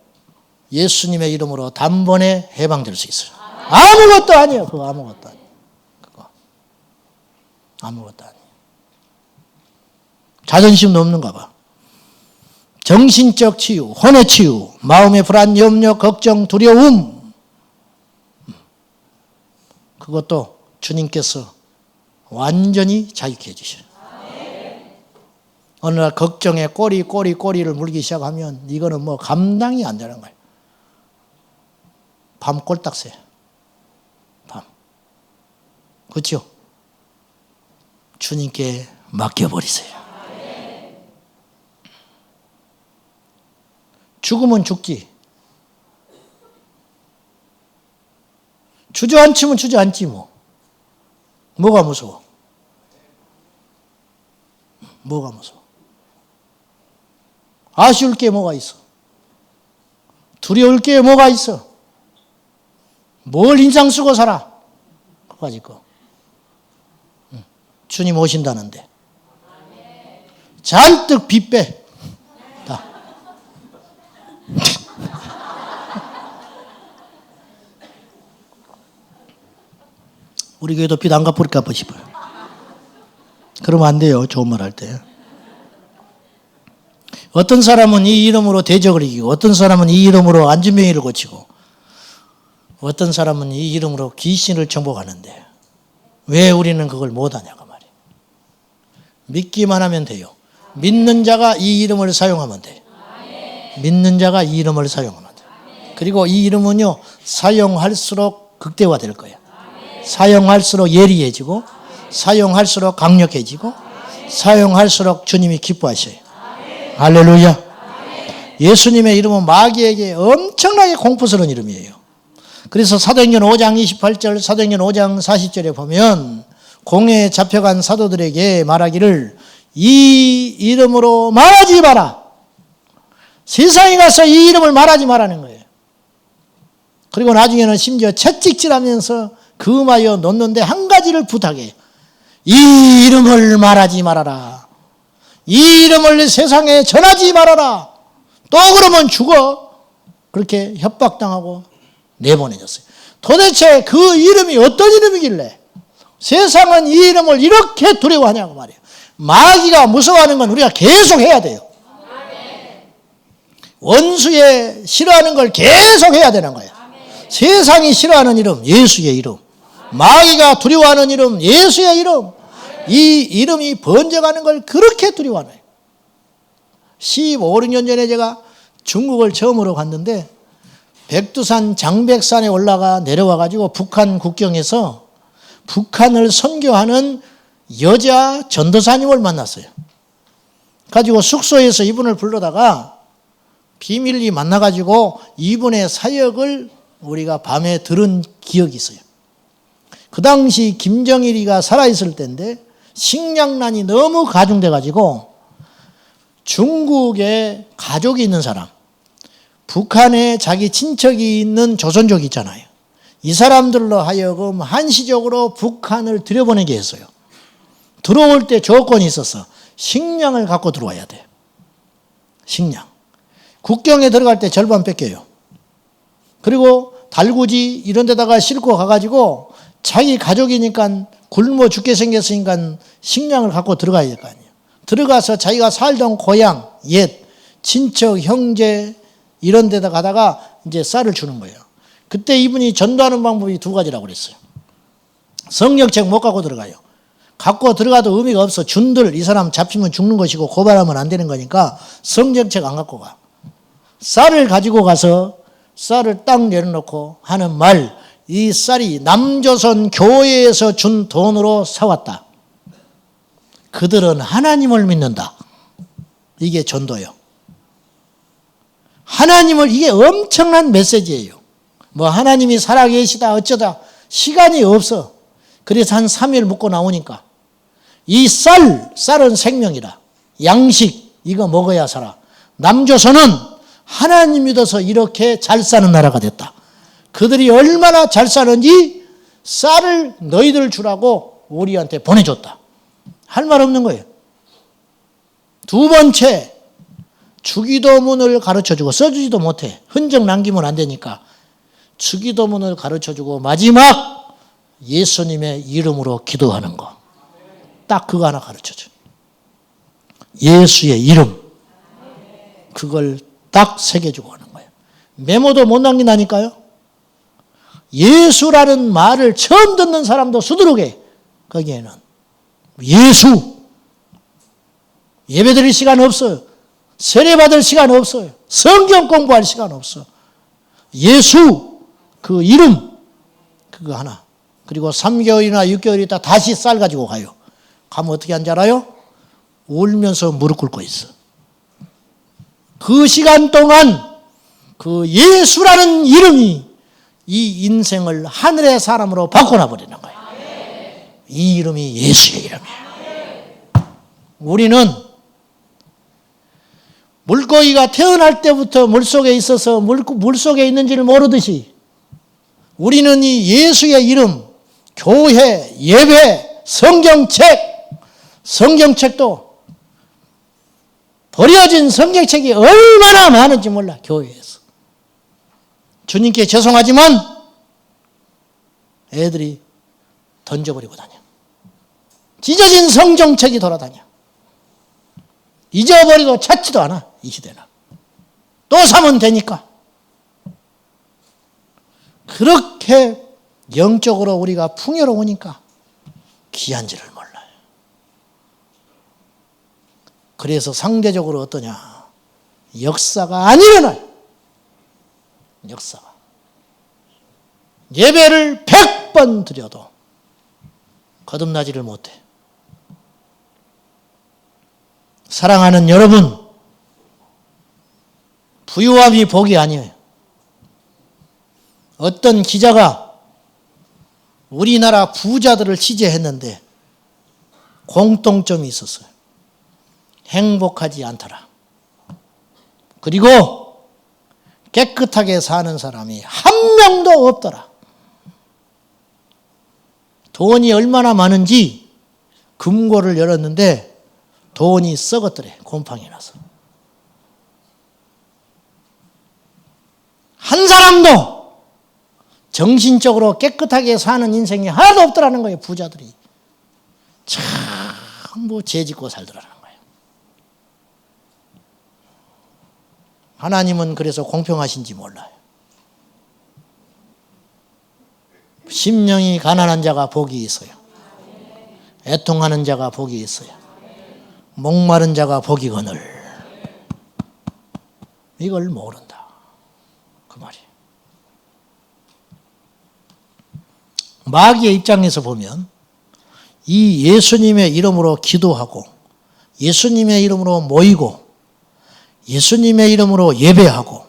예수님의 이름으로 단번에 해방될 수 있어요. 아무것도 아니에요. 그거 아무것도 아니에요. 그거 아무것도 아니에요. 자존심도 없는가 봐. 정신적 치유, 혼의 치유, 마음의 불안, 염려, 걱정, 두려움, 그것도 주님께서 완전히 자유케 해주셔요. 어느 날 걱정에 꼬리를 물기 시작하면 이거는 뭐 감당이 안 되는 거예요. 밤 꼴딱 새. 밤. 그렇죠? 주님께 맡겨버리세요. 죽으면 죽지. 주저앉히면 주저앉지 뭐. 뭐가 무서워? 뭐가 무서워? 아쉬울 게 뭐가 있어? 두려울 게 뭐가 있어? 뭘 인상 쓰고 살아? 그거지 거. 주님 오신다는데 잔뜩 빚 빼. 다. 우리 교회도 빚 안 갚을까 싶어요. 그러면 안 돼요. 좋은 말 할 때. 어떤 사람은 이 이름으로 대적을 이기고, 어떤 사람은 이 이름으로 안진병이를 고치고, 어떤 사람은 이 이름으로 귀신을 정복하는데 왜 우리는 그걸 못하냐고 말이에요. 믿기만 하면 돼요. 믿는 자가 이 이름을 사용하면 돼요. 믿는 자가 이 이름을 사용하면 돼요. 그리고 이 이름은요, 사용할수록 극대화될 거예요. 사용할수록 예리해지고, 사용할수록 강력해지고, 사용할수록 주님이 기뻐하셔요. 할렐루야. 예수님의 이름은 마귀에게 엄청나게 공포스러운 이름이에요. 그래서 사도행전 5장 28절, 사도행전 5장 40절에 보면 공회에 잡혀간 사도들에게 말하기를 이 이름으로 말하지 마라. 세상에 가서 이 이름을 말하지 말라는 거예요. 그리고 나중에는 심지어 채찍질하면서 금하여 놓는데 한 가지를 부탁해. 이 이름을 말하지 말아라. 이 이름을 세상에 전하지 말아라. 또 그러면 죽어. 그렇게 협박당하고 내보내졌어요. 도대체 그 이름이 어떤 이름이길래 세상은 이 이름을 이렇게 두려워하냐고 말이에요. 마귀가 무서워하는 건 우리가 계속 해야 돼요. 원수의 싫어하는 걸 계속 해야 되는 거예요. 세상이 싫어하는 이름, 예수의 이름. 마귀가 두려워하는 이름, 예수의 이름. 이 이름이 번져가는 걸 그렇게 두려워하는 거예요. 15, 16년 전에 제가 중국을 처음으로 갔는데 백두산 장백산에 올라가 내려와가지고 북한 국경에서 북한을 선교하는 여자 전도사님을 만났어요. 가지고 숙소에서 이분을 불러다가 비밀리 만나가지고 이분의 사역을 우리가 밤에 들은 기억이 있어요. 그 당시 김정일이가 살아있을 때인데 식량난이 너무 가중돼가지고 중국에 가족이 있는 사람, 북한에 자기 친척이 있는 조선족이 있잖아요. 이 사람들로 하여금 한시적으로 북한을 들여보내게 했어요. 들어올 때 조건이 있었어. 식량을 갖고 들어와야 돼요. 식량. 국경에 들어갈 때 절반 뺏겨요. 그리고 달구지 이런 데다가 싣고 가가지고 자기 가족이니까 굶어 죽게 생겼으니까 식량을 갖고 들어가야 될 거 아니에요. 들어가서 자기가 살던 고향, 옛, 친척, 형제 이런 데다 가다가 이제 쌀을 주는 거예요. 그때 이분이 전도하는 방법이 두 가지라고 그랬어요. 성경책 못 갖고 들어가요. 갖고 들어가도 의미가 없어. 준들 이 사람 잡히면 죽는 것이고 고발하면 안 되는 거니까 성경책 안 갖고 가. 쌀을 가지고 가서 쌀을 딱 내려놓고 하는 말, 이 쌀이 남조선 교회에서 준 돈으로 사왔다. 그들은 하나님을 믿는다. 이게 전도예요. 하나님을, 이게 엄청난 메시지예요. 뭐 하나님이 살아계시다 어쩌다 시간이 없어. 그래서 한 3일 묵고 나오니까 이 쌀은 생명이라. 양식 이거 먹어야 살아. 남조선은 하나님 믿어서 이렇게 잘 사는 나라가 됐다. 그들이 얼마나 잘 사는지 쌀을 너희들 주라고 우리한테 보내줬다. 할 말 없는 거예요. 두 번째, 주기도문을 가르쳐주고, 써주지도 못해. 흔적 남기면 안 되니까 주기도문을 가르쳐주고 마지막 예수님의 이름으로 기도하는 거. 딱 그거 하나 가르쳐줘. 예수의 이름. 그걸 딱 새겨주고 하는 거예요. 메모도 못 남긴다니까요. 예수라는 말을 처음 듣는 사람도 수두룩해. 거기에는 예수. 예배드릴 시간 없어요. 세례받을 시간 없어요. 성경 공부할 시간 없어. 예수 그 이름 그거 하나. 그리고 3개월이나 6개월 있다 다시 쌀 가지고 가요. 가면 어떻게 하는지 알아요? 울면서 무릎 꿇고 있어. 그 시간 동안 그 예수라는 이름이 이 인생을 하늘의 사람으로 바꿔놔버리는 거예요. 이 이름이 예수의 이름이에요. 우리는 물고기가 태어날 때부터 물속에 있어서 물속에 있는지를 모르듯이 우리는 이 예수의 이름, 교회, 예배, 성경책도 버려진 성경책이 얼마나 많은지 몰라. 교회에서. 주님께 죄송하지만 애들이 던져버리고 다녀. 찢어진 성경책이 돌아다녀. 잊어버리고 찾지도 않아. 이 시대는. 또 사면 되니까. 그렇게 영적으로 우리가 풍요로우니까 귀한지를 몰라요. 그래서 상대적으로 어떠냐. 역사가 안 일어나요. 역사가. 예배를 100번 드려도 거듭나지를 못해. 사랑하는 여러분, 부유함이 복이 아니에요. 어떤 기자가 우리나라 부자들을 취재했는데 공통점이 있었어요. 행복하지 않더라. 그리고 깨끗하게 사는 사람이 한 명도 없더라. 돈이 얼마나 많은지 금고를 열었는데 돈이 썩었더래. 곰팡이 나서. 한 사람도 정신적으로 깨끗하게 사는 인생이 하나도 없더라는 거예요. 부자들이 전부 죄 짓고 살더라는 거예요. 하나님은 그래서 공평하신지 몰라요. 심령이 가난한 자가 복이 있어요. 애통하는 자가 복이 있어요. 목마른 자가 복이 거늘. 이걸 모른다. 그 말이에요. 마귀의 입장에서 보면 이 예수님의 이름으로 기도하고 예수님의 이름으로 모이고 예수님의 이름으로 예배하고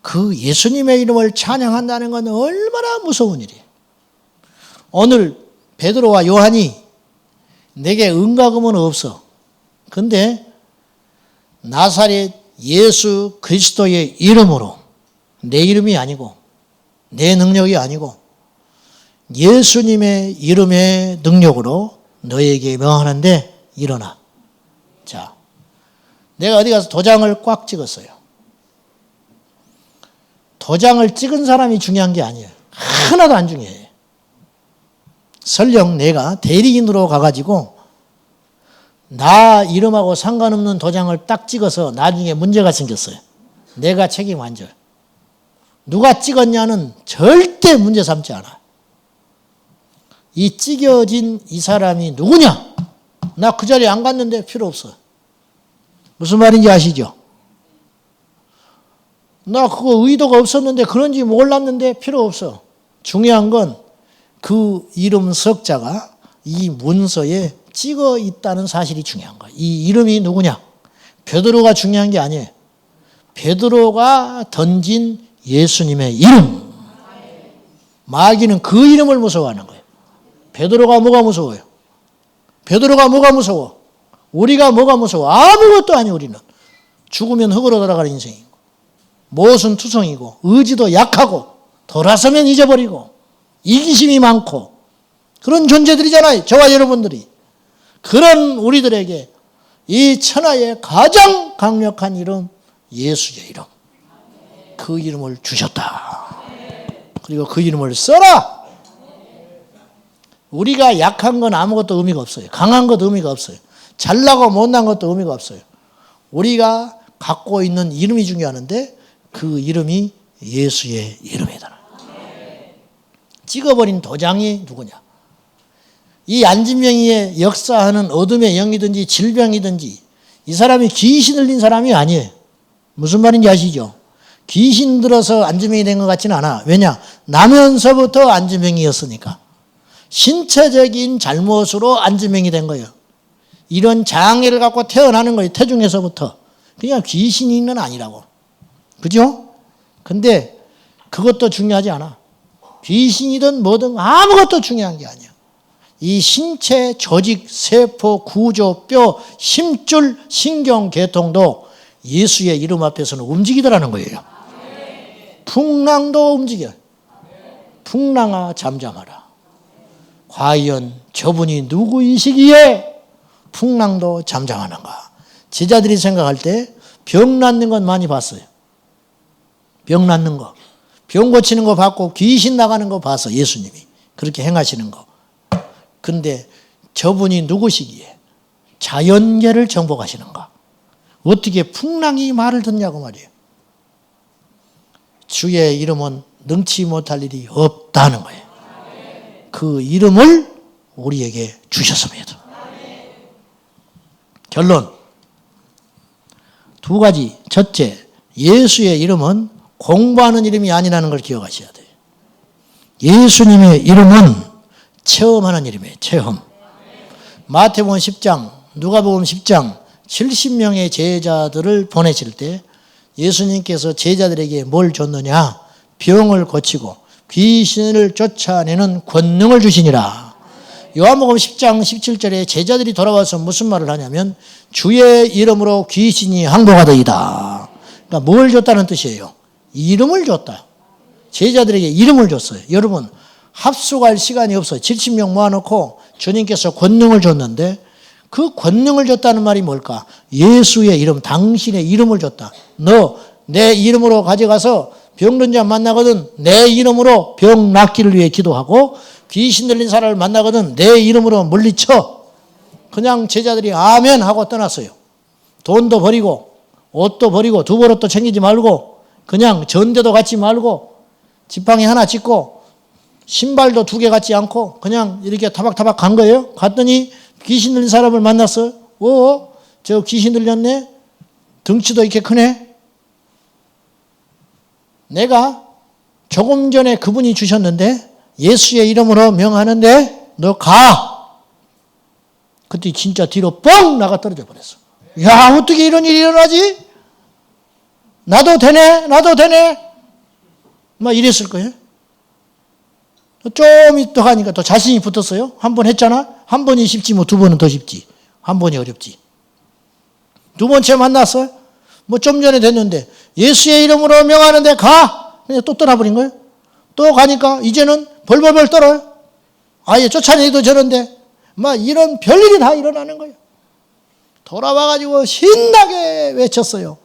그 예수님의 이름을 찬양한다는 건 얼마나 무서운 일이에요. 오늘 베드로와 요한이 내게 은과 금은 없어. 근데 나사렛 예수 그리스도의 이름으로, 내 이름이 아니고 내 능력이 아니고 예수님의 이름의 능력으로 너에게 명하는데 일어나. 자, 내가 어디 가서 도장을 꽉 찍었어요. 도장을 찍은 사람이 중요한 게 아니에요. 하나도 안 중요해요. 설령 내가 대리인으로 가가지고 나 이름하고 상관없는 도장을 딱 찍어서 나중에 문제가 생겼어요. 내가 책임 안 져요. 누가 찍었냐는 절대 문제 삼지 않아. 이 찍어진 이 사람이 누구냐? 나 그 자리에 안 갔는데 필요 없어. 무슨 말인지 아시죠? 나 그거 의도가 없었는데 그런지 몰랐는데 필요 없어. 중요한 건 그 이름 석자가 이 문서에 찍어 있다는 사실이 중요한 거야. 이 이름이 누구냐? 베드로가 중요한 게 아니에요. 베드로가 던진 예수님의 이름. 마귀는 그 이름을 무서워하는 거예요. 베드로가 뭐가 무서워요? 베드로가 뭐가 무서워? 우리가 뭐가 무서워? 아무것도 아니에요. 우리는 죽으면 흙으로 돌아가는 인생이고 모순 투성이고 의지도 약하고 돌아서면 잊어버리고 이기심이 많고 그런 존재들이잖아요. 저와 여러분들이. 그런 우리들에게 이 천하의 가장 강력한 이름 예수의 이름, 그 이름을 주셨다. 그리고 그 이름을 써라. 우리가 약한 건 아무것도 의미가 없어요. 강한 것도 의미가 없어요. 잘나고 못난 것도 의미가 없어요. 우리가 갖고 있는 이름이 중요한데 그 이름이 예수의 이름이다. 찍어버린 도장이 누구냐? 이 안진병이의 역사하는 어둠의 영이든지 질병이든지 이 사람이 귀신 들린 사람이 아니에요. 무슨 말인지 아시죠? 귀신 들어서 안진병이 된 것 같지는 않아. 왜냐? 나면서부터 안진병이었으니까. 신체적인 잘못으로 안진병이 된 거예요. 이런 장애를 갖고 태어나는 거예요. 태중에서부터. 그냥 귀신이는 아니라고. 그죠? 근데 그것도 중요하지 않아. 귀신이든 뭐든 아무것도 중요한 게 아니야. 이 신체 조직, 세포, 구조, 뼈, 힘줄, 신경, 계통도 예수의 이름 앞에서는 움직이더라는 거예요. 풍랑도 움직여. 풍랑아 잠잠하라. 과연 저분이 누구이시기에 풍랑도 잠잠하는가? 제자들이 생각할 때 병 낫는 건 많이 봤어요. 병 낫는 거. 병 고치는 거 봤고 귀신 나가는 거 봐서 예수님이 그렇게 행하시는 거. 근데 저분이 누구시기에 자연계를 정복하시는가? 어떻게 풍랑이 말을 듣냐고 말이에요. 주의 이름은 능치 못할 일이 없다는 거예요. 그 이름을 우리에게 주셨습니다. 결론 두 가지. 첫째, 예수의 이름은 공부하는 이름이 아니라는 걸 기억하셔야 돼요. 예수님의 이름은 체험하는 이름이에요. 체험. 마태복음 10장, 누가복음 10장 70명의 제자들을 보내실 때 예수님께서 제자들에게 뭘 줬느냐? 병을 고치고 귀신을 쫓아내는 권능을 주시니라. 요한복음 10장 17절에 제자들이 돌아와서 무슨 말을 하냐면 주의 이름으로 귀신이 항복하더이다. 그러니까 뭘 줬다는 뜻이에요? 이름을 줬다. 제자들에게 이름을 줬어요. 여러분 합숙할 시간이 없어요. 70명 모아놓고 주님께서 권능을 줬는데 그 권능을 줬다는 말이 뭘까? 예수의 이름, 당신의 이름을 줬다. 너 내 이름으로 가져가서 병든 자 만나거든 내 이름으로 병 낫기를 위해 기도하고, 귀신 들린 사람을 만나거든 내 이름으로 물리쳐. 그냥 제자들이 아멘 하고 떠났어요. 돈도 버리고 옷도 버리고 두벌옷도 챙기지 말고 그냥 전대도 갖지 말고 지팡이 하나 짚고 신발도 2개 갖지 않고 그냥 이렇게 타박타박 간 거예요. 갔더니 귀신 들린 사람을 만났어요. 저 귀신 들렸네? 덩치도 이렇게 크네? 내가 조금 전에 그분이 주셨는데 예수의 이름으로 명하는데 너 가. 그때 진짜 뒤로 뻥 나가 떨어져 버렸어. 야, 어떻게 이런 일이 일어나지? 나도 되네? 막 이랬을 거예요. 좀 더 하니까 더 자신이 붙었어요. 한 번 했잖아? 한 번이 쉽지 뭐 2번은 더 쉽지. 한 번이 어렵지. 2번째 만났어요. 뭐 좀 전에 됐는데 예수의 이름으로 명하는데 가. 그냥 또 떠나버린 거예요. 또 가니까 이제는 벌벌벌 떨어요. 아예 쫓아내기도 저런데 막 이런 별일이 다 일어나는 거예요. 돌아와가지고 신나게 외쳤어요.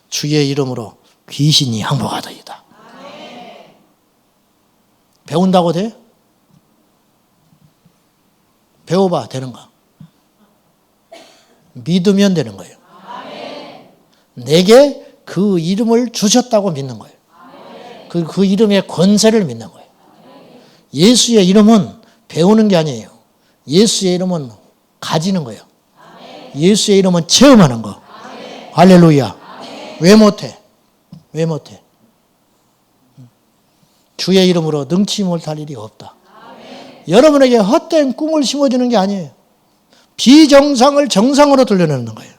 주의 이름으로 귀신이 항복하더이다. 배운다고 돼? 배워봐 되는가? 믿으면 되는 거예요. 내게 그 이름을 주셨다고 믿는 거예요. 그 이름의 권세를 믿는 거예요. 예수의 이름은 배우는 게 아니에요. 예수의 이름은 가지는 거예요. 예수의 이름은 체험하는 거. 할렐루야. 왜 못해? 주의 이름으로 능치 못할 일이 없다. 여러분에게 헛된 꿈을 심어주는 게 아니에요. 비정상을 정상으로 돌려내는 거예요.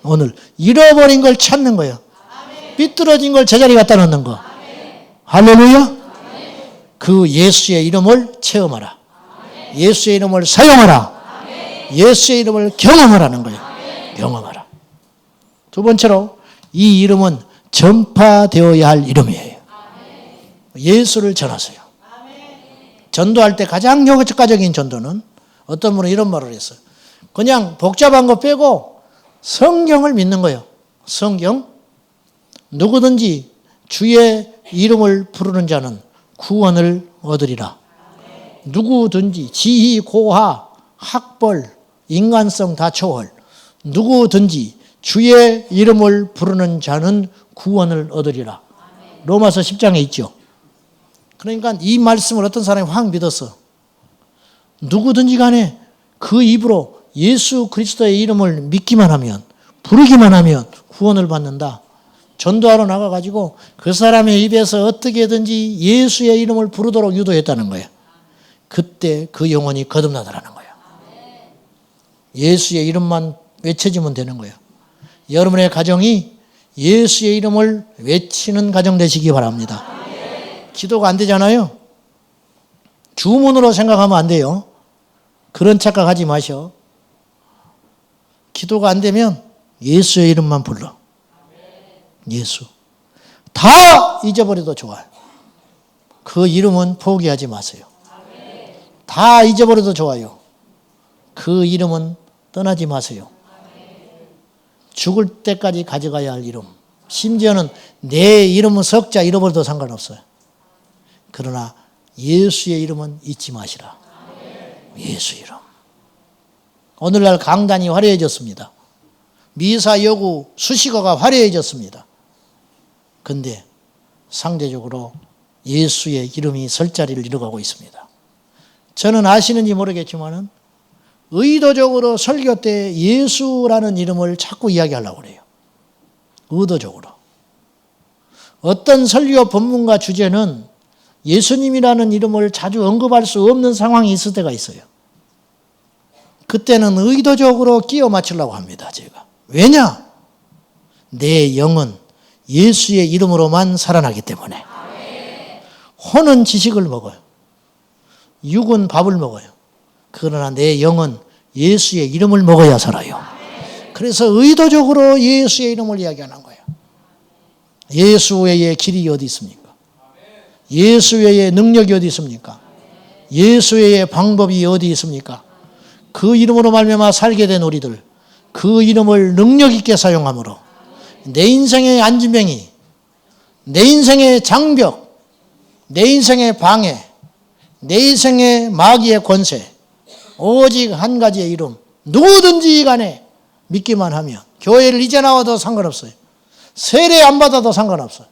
오늘 잃어버린 걸 찾는 거예요. 삐뚤어진 걸 제자리 갖다 놓는 거. 할렐루야. 그 예수의 이름을 체험하라. 예수의 이름을 사용하라. 예수의 이름을 경험하라는 거예요. 경험하라. 2번째로 이 이름은 전파되어야 할 이름이에요. 예수를 전하세요. 전도할 때 가장 효과적인 전도는 어떤 분은 이런 말을 했어요. 그냥 복잡한 거 빼고 성경을 믿는 거예요. 성경. 누구든지 주의 이름을 부르는 자는 구원을 얻으리라. 누구든지 지희, 고하, 학벌, 인간성 다 초월. 누구든지 주의 이름을 부르는 자는 구원을 얻으리라. 로마서 10장에 있죠. 그러니까 이 말씀을 어떤 사람이 확 믿었어. 누구든지 간에 그 입으로 예수 그리스도의 이름을 믿기만 하면, 부르기만 하면 구원을 받는다. 전도하러 나가가지고 그 사람의 입에서 어떻게든지 예수의 이름을 부르도록 유도했다는 거예요. 그때 그 영혼이 거듭나더라는 거예요. 예수의 이름만 외쳐지면 되는 거예요. 여러분의 가정이 예수의 이름을 외치는 가정 되시기 바랍니다. 기도가 안 되잖아요. 주문으로 생각하면 안 돼요. 그런 착각하지 마셔. 기도가 안 되면 예수의 이름만 불러. 예수. 다 잊어버려도 좋아요. 그 이름은 포기하지 마세요. 다 잊어버려도 좋아요. 그 이름은 떠나지 마세요. 죽을 때까지 가져가야 할 이름. 심지어는 내 이름은 석자 잃어버려도 상관없어요. 그러나 예수의 이름은 잊지 마시라. 예수 이름. 오늘날 강단이 화려해졌습니다. 미사 여구 수식어가 화려해졌습니다. 근데 상대적으로 예수의 이름이 설 자리를 잃어가고 있습니다. 저는 아시는지 모르겠지만 의도적으로 설교 때 예수라는 이름을 자꾸 이야기하려고 그래요. 의도적으로. 어떤 설교 본문과 주제는 예수님이라는 이름을 자주 언급할 수 없는 상황이 있을 때가 있어요. 그때는 의도적으로 끼워 맞추려고 합니다. 제가. 왜냐? 내 영은 예수의 이름으로만 살아나기 때문에. 혼은 지식을 먹어요. 육은 밥을 먹어요. 그러나 내 영은 예수의 이름을 먹어야 살아요. 그래서 의도적으로 예수의 이름을 이야기하는 거예요. 예수 외에 길이 어디 있습니까? 예수 외에 능력이 어디 있습니까? 예수 외에 방법이 어디 있습니까? 그 이름으로 말미암아 살게 된 우리들, 그 이름을 능력 있게 사용함으로 내 인생의 안진병이 내 인생의 장벽, 내 인생의 방해, 내 인생의 마귀의 권세, 오직 한 가지의 이름, 누구든지 간에 믿기만 하면, 교회를 이제 나와도 상관없어요. 세례 안 받아도 상관없어요.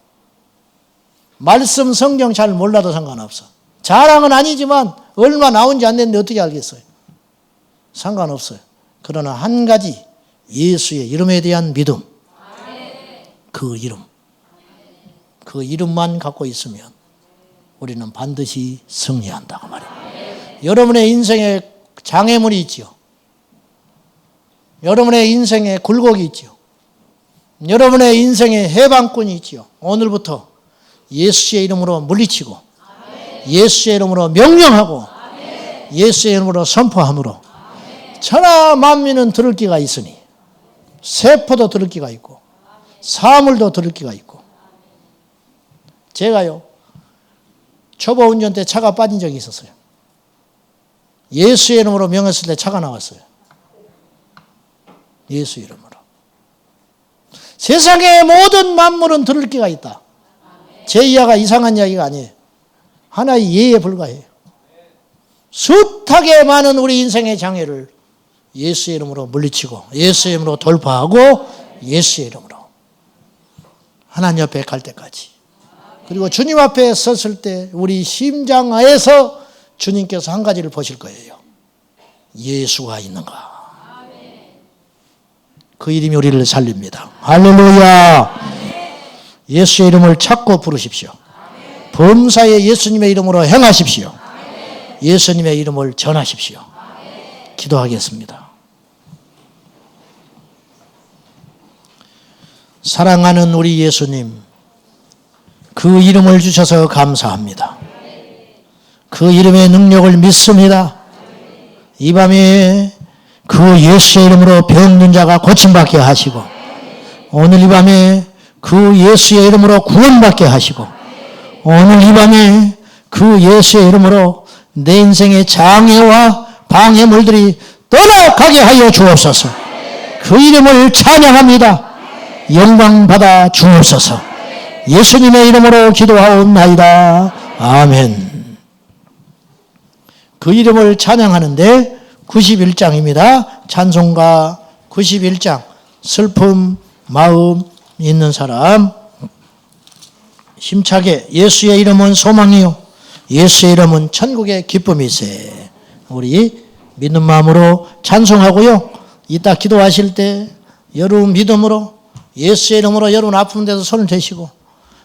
말씀 성경 잘 몰라도 상관없어. 자랑은 아니지만 얼마 나온지 안 됐는데 어떻게 알겠어요? 상관없어요. 그러나 한 가지, 예수의 이름에 대한 믿음, 그 이름만 갖고 있으면 우리는 반드시 승리한다고 말이에요. 여러분의 인생에 장애물이 있지요. 여러분의 인생에 굴곡이 있지요. 여러분의 인생에 해방꾼이 있지요. 오늘부터 예수의 이름으로 물리치고, 예수의 이름으로 명령하고, 예수의 이름으로 선포함으로 천하 만민은 들을 기가 있으니, 세포도 들을 기가 있고 사물도 들을 기가 있고. 제가요, 초보 운전 때 차가 빠진 적이 있었어요. 예수의 이름으로 명했을 때 차가 나왔어요. 예수 이름으로. 세상의 모든 만물은 들을 기가 있다. 제 이야기가 이상한 이야기가 아니에요. 하나의 예에 불과해요. 숱하게 많은 우리 인생의 장애를 예수의 이름으로 물리치고, 예수의 이름으로 돌파하고, 예수의 이름으로 하나님 옆에 갈 때까지. 그리고 주님 앞에 섰을 때 우리 심장하에서 주님께서 한 가지를 보실 거예요. 예수가 있는가. 그 이름이 우리를 살립니다. 할렐루야. 예수의 이름을 찾고 부르십시오. 범사에 예수님의 이름으로 행하십시오. 예수님의 이름을 전하십시오. 기도하겠습니다. 사랑하는 우리 예수님, 그 이름을 주셔서 감사합니다. 그 이름의 능력을 믿습니다. 이 밤에 그 예수의 이름으로 병든 자가 고침받게 하시고, 오늘 이 밤에 그 예수의 이름으로 구원받게 하시고, 오늘 이 밤에 그 예수의 이름으로 내 인생의 장애와 방해물들이 떠나가게 하여 주옵소서. 그 이름을 찬양합니다. 영광 받아 주옵소서. 예수님의 이름으로 기도하옵나이다. 아멘. 그 이름을 찬양하는데 91장입니다. 찬송가 91장. 슬픔 마음 있는 사람 힘차게, 예수의 이름은 소망이요 예수의 이름은 천국의 기쁨이세. 우리 믿는 마음으로 찬송하고요, 이따 기도하실 때 여러분 믿음으로 예수의 이름으로 여러분 아픈 데서 손을 대시고,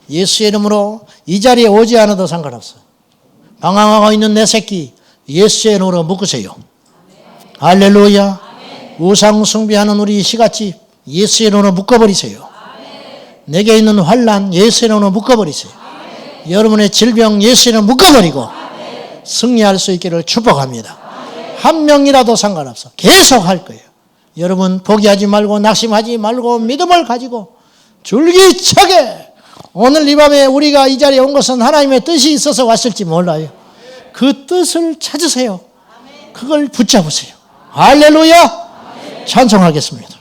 예수의 이름으로 이 자리에 오지 않아도 상관없어요. 방황하고 있는 내 새끼 예수의 이름으로 묶으세요. 할렐루야. 우상 숭배하는 우리 시갓집 예수의 이름으로 묶어버리세요. 내게 있는 환난 예수의 이름으로 묶어버리세요. 여러분의 질병 예수의 이름으로 묶어버리고 승리할 수 있기를 축복합니다. 한 명이라도 상관없어. 계속 할 거예요. 여러분 포기하지 말고 낙심하지 말고 믿음을 가지고 줄기차게, 오늘 이 밤에 우리가 이 자리에 온 것은 하나님의 뜻이 있어서 왔을지 몰라요. 그 뜻을 찾으세요. 그걸 붙잡으세요. 할렐루야. 찬송하겠습니다.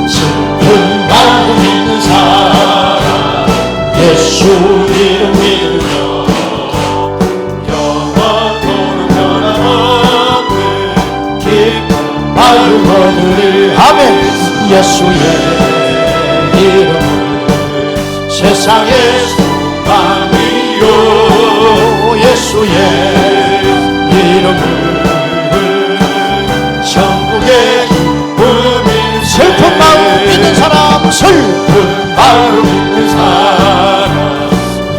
슬픈 마음 있는 사람 예수 이름 믿으며 영원토록 변함없는 기쁜 마음 얻으리. 아멘. 예수의 이름은 세상의 소망이요 예수의 이름은 천국의 기쁨이. 슬픈 마음 있는 사람, 슬픈 마음 있는 사람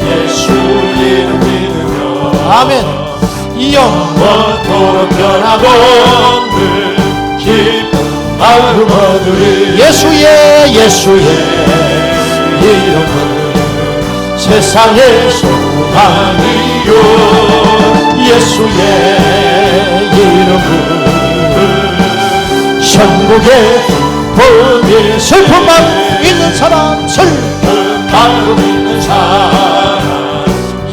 예수 이름 믿으며 아멘. 영원토록 변함없는 기쁜 마음 얻으리. 예수의 이름은 세상의 소망이요 예수의 이름은 천국의 기쁨이. 슬픈 마음 있는 사람, 슬픈 마음 있는 사람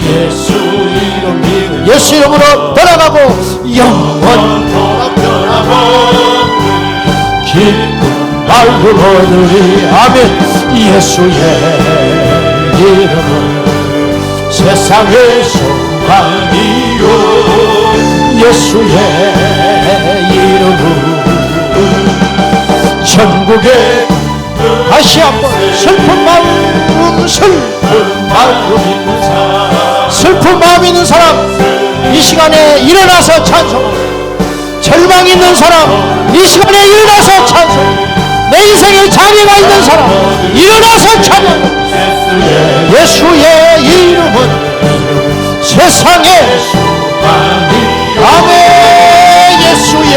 예수 이름 믿으며 예수 이름으로 떠나가고 영원토록 변함없는 기쁜 마음 얻으리. 아멘. 예수의 이름은 세상의 소망이요. 예수의 이름은 전국에 다시 한번 슬픈 마음 슬픈 마음 있는 사람 이 시간에 일어나서 찬송합니다. 절망 있는 사람 이 시간에 일어나서 찬송. 내 인생에 장애가 있는 사람 일어나서 찬양. 예수의 이름은 세상의 아멘. 예수의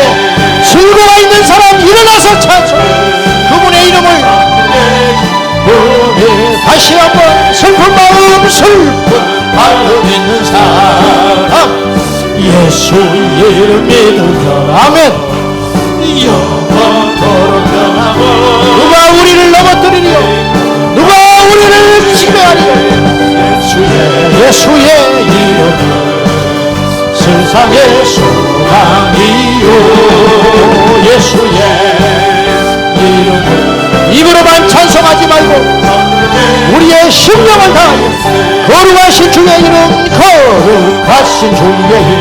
증거가 있는 사람 일어나서 찬송. 그분의 이름을 다시 한번 슬픈 마음 있는 사람 예수 이름 믿으며 아멘. 영원토록 변하고 누가 우리를 넘어뜨리리요? 누가 우리를 지배하리요? 예수의 이름 세상의 소망이요. 예수의 이름 입으로만 찬송하지 말고 우리의 심령을 다하여 거룩하신 주의 이름 거룩하신 주의 이름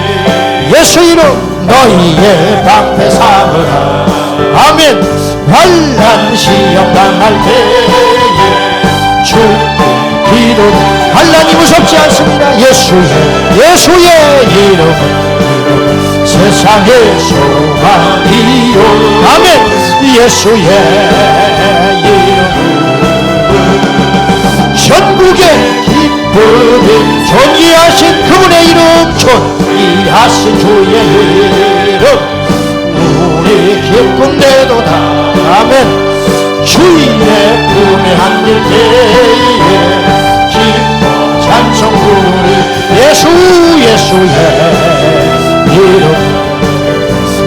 예수 이름 너희의 방패 삼으라. 아멘. 환난 시험 당할 때에 주께 기도 환난이 무섭지 않습니다. 예수의 이름은 세상의 소망이요. 아멘. 예수의 이름은 전국의 기쁨이 존귀하신 그분의 이름 존귀하신 주의 이름 우리 기쁨대도다. 아멘. 주인의 품에 안길 때에 기뻐 찬송 부르리. 예수의 이름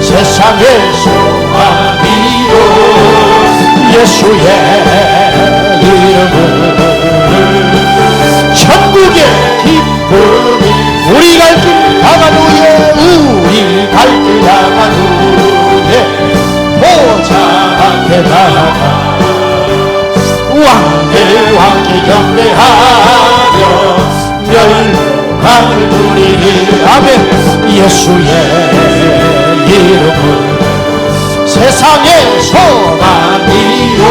세상의 소망이요. 예수의 이름은 천국의 기쁨이 우리 갈 길 다간 후에 보좌 앞에 나가 왕들과 함께 경배하며 멸망을 누리리. 아멘. 예수의 이름은 세상의 소망이요.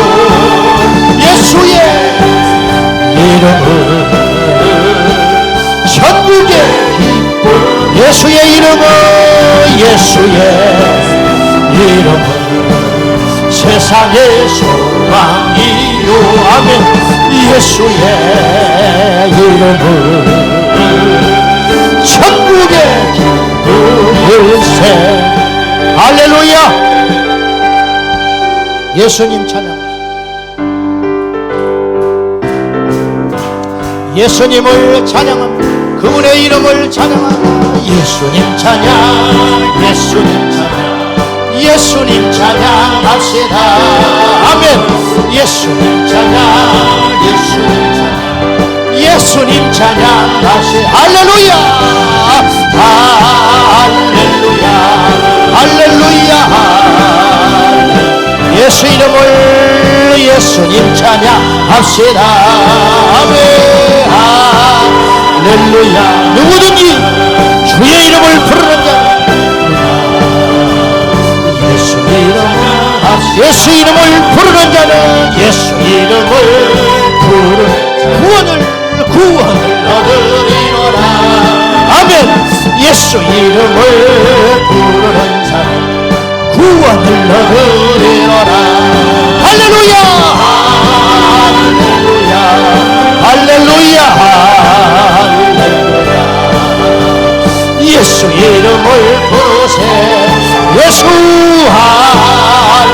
예수의 이름은 천국의 기쁨. 예수의 이름은 세상의 소망이요. 아멘. 예수의 이름은 천국의 기쁨일세. 할렐루야. 예수님 찬양. 예수님을 찬양합니다. 그분의 이름을 찬양합니다. 예수님 찬양, 예수님 찬양, 예수님 찬양합시다. 아멘. 예수님 찬양, 예수님 찬양, 예수님 찬양합시다. 할렐루야, 할렐루야, 할렐루야. 예수 이름을 예수님 찬양합시다. 아멘. 할렐루야. 누구든지 주의 이름을 부르는 자 예수 이름을 부르는 자는 예수 이름을 부르는 구원을 얻으리로라. 아멘. 예수 이름을 부르는 자는 구원을 얻으리로라. 할렐루야, 할렐루야, 할렐루야, 할렐루야. 예수 이름을 부르세. 예수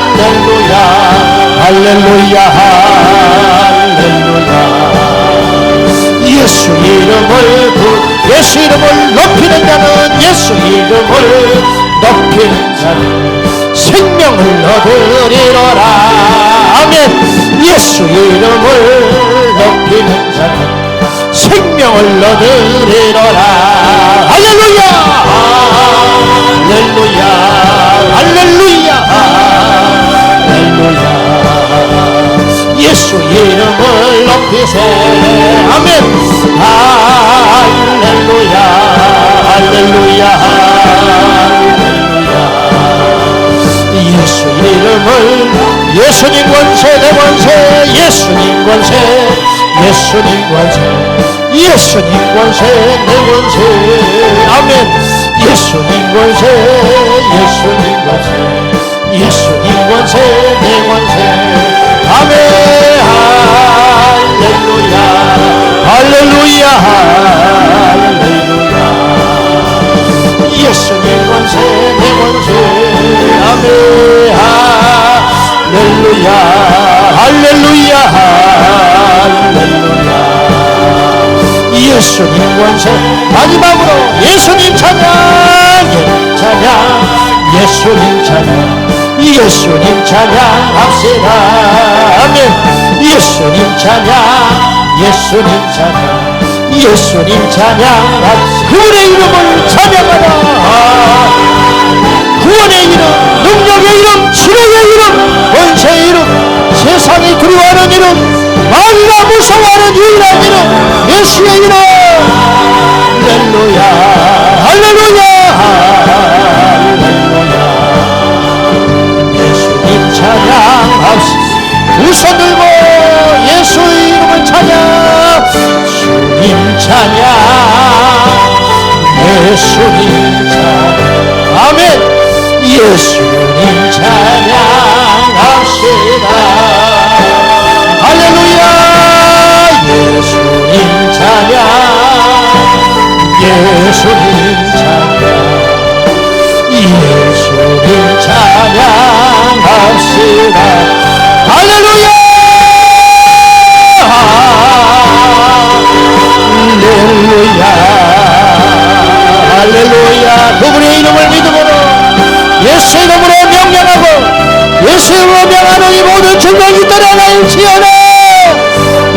할렐루야, 할렐루야, 할렐루야. 예수 이름을 예수 이름을 높이는 자는 예수 이름을 높이는 자는 생명을 얻으리로라. 아멘. 예수 이름을 높이는 자는 생명을 얻으리로라. 할렐루야, 할렐루야, 할렐루야. 이름을 예수님 권세 내 권세 예수님 권세 예수님 권세 예수님 권세 내 권세 아멘 예수님 권세 예수님 권세 예수님 권세 내 권세 아멘 할렐루야 할렐루야 할렐루야 예수님 권세 내 권세 아멘 할렐루야 할렐루야 할렐루야 예수님 권세 마지막으로 예수님 찬양 예수님 찬양 예수님 찬양합시다 아멘 예수님 찬양 예수님 찬양 예수님 찬양합시다 그분의 이름을 찬양하라 구원의 이름 능력의 이름 치료의 이름 권세의 이름 세상이 두려워하는 이름 마귀가 무서워하는 유일한 이름 예수의 이름 할렐루야 할렐루야 할렐루야 예수님 찬양합시다 두 손 들고 예수의 이름을 찬양 주님 찬양 예수님 찬양 아멘 예수님 찬양합시다 할렐루야 예수님 찬양 예수님 찬양 예수님 찬양합시다 할렐루야 할렐루야 할렐루야 그분의 이름을 믿음으로 예수 이름으로 명령하고 예수 이름으로 명하는 이 모든 질병이 떠나갈지어다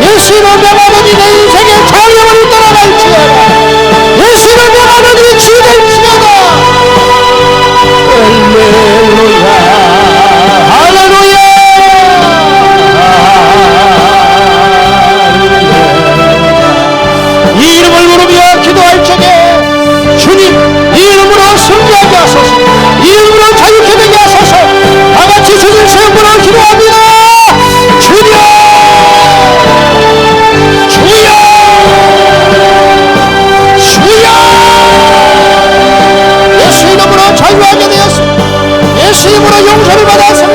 예수 이름으로 명하는 이 내 인생의 장애물이 떠나갈지어다 예수 이름으로 명하는 이 주될지어다 할렐루야 할렐루야 이 이름을 부르며 기도할 적에 주님 이 이름으로 승리하게 하소서 이 이름으로 자유케 되게 하소서 다같이 주님 세움으로 기도합니다 주여 주여 주여 예수 이름으로 자유하게 되었습니다 예수 이름으로 용서를 받아서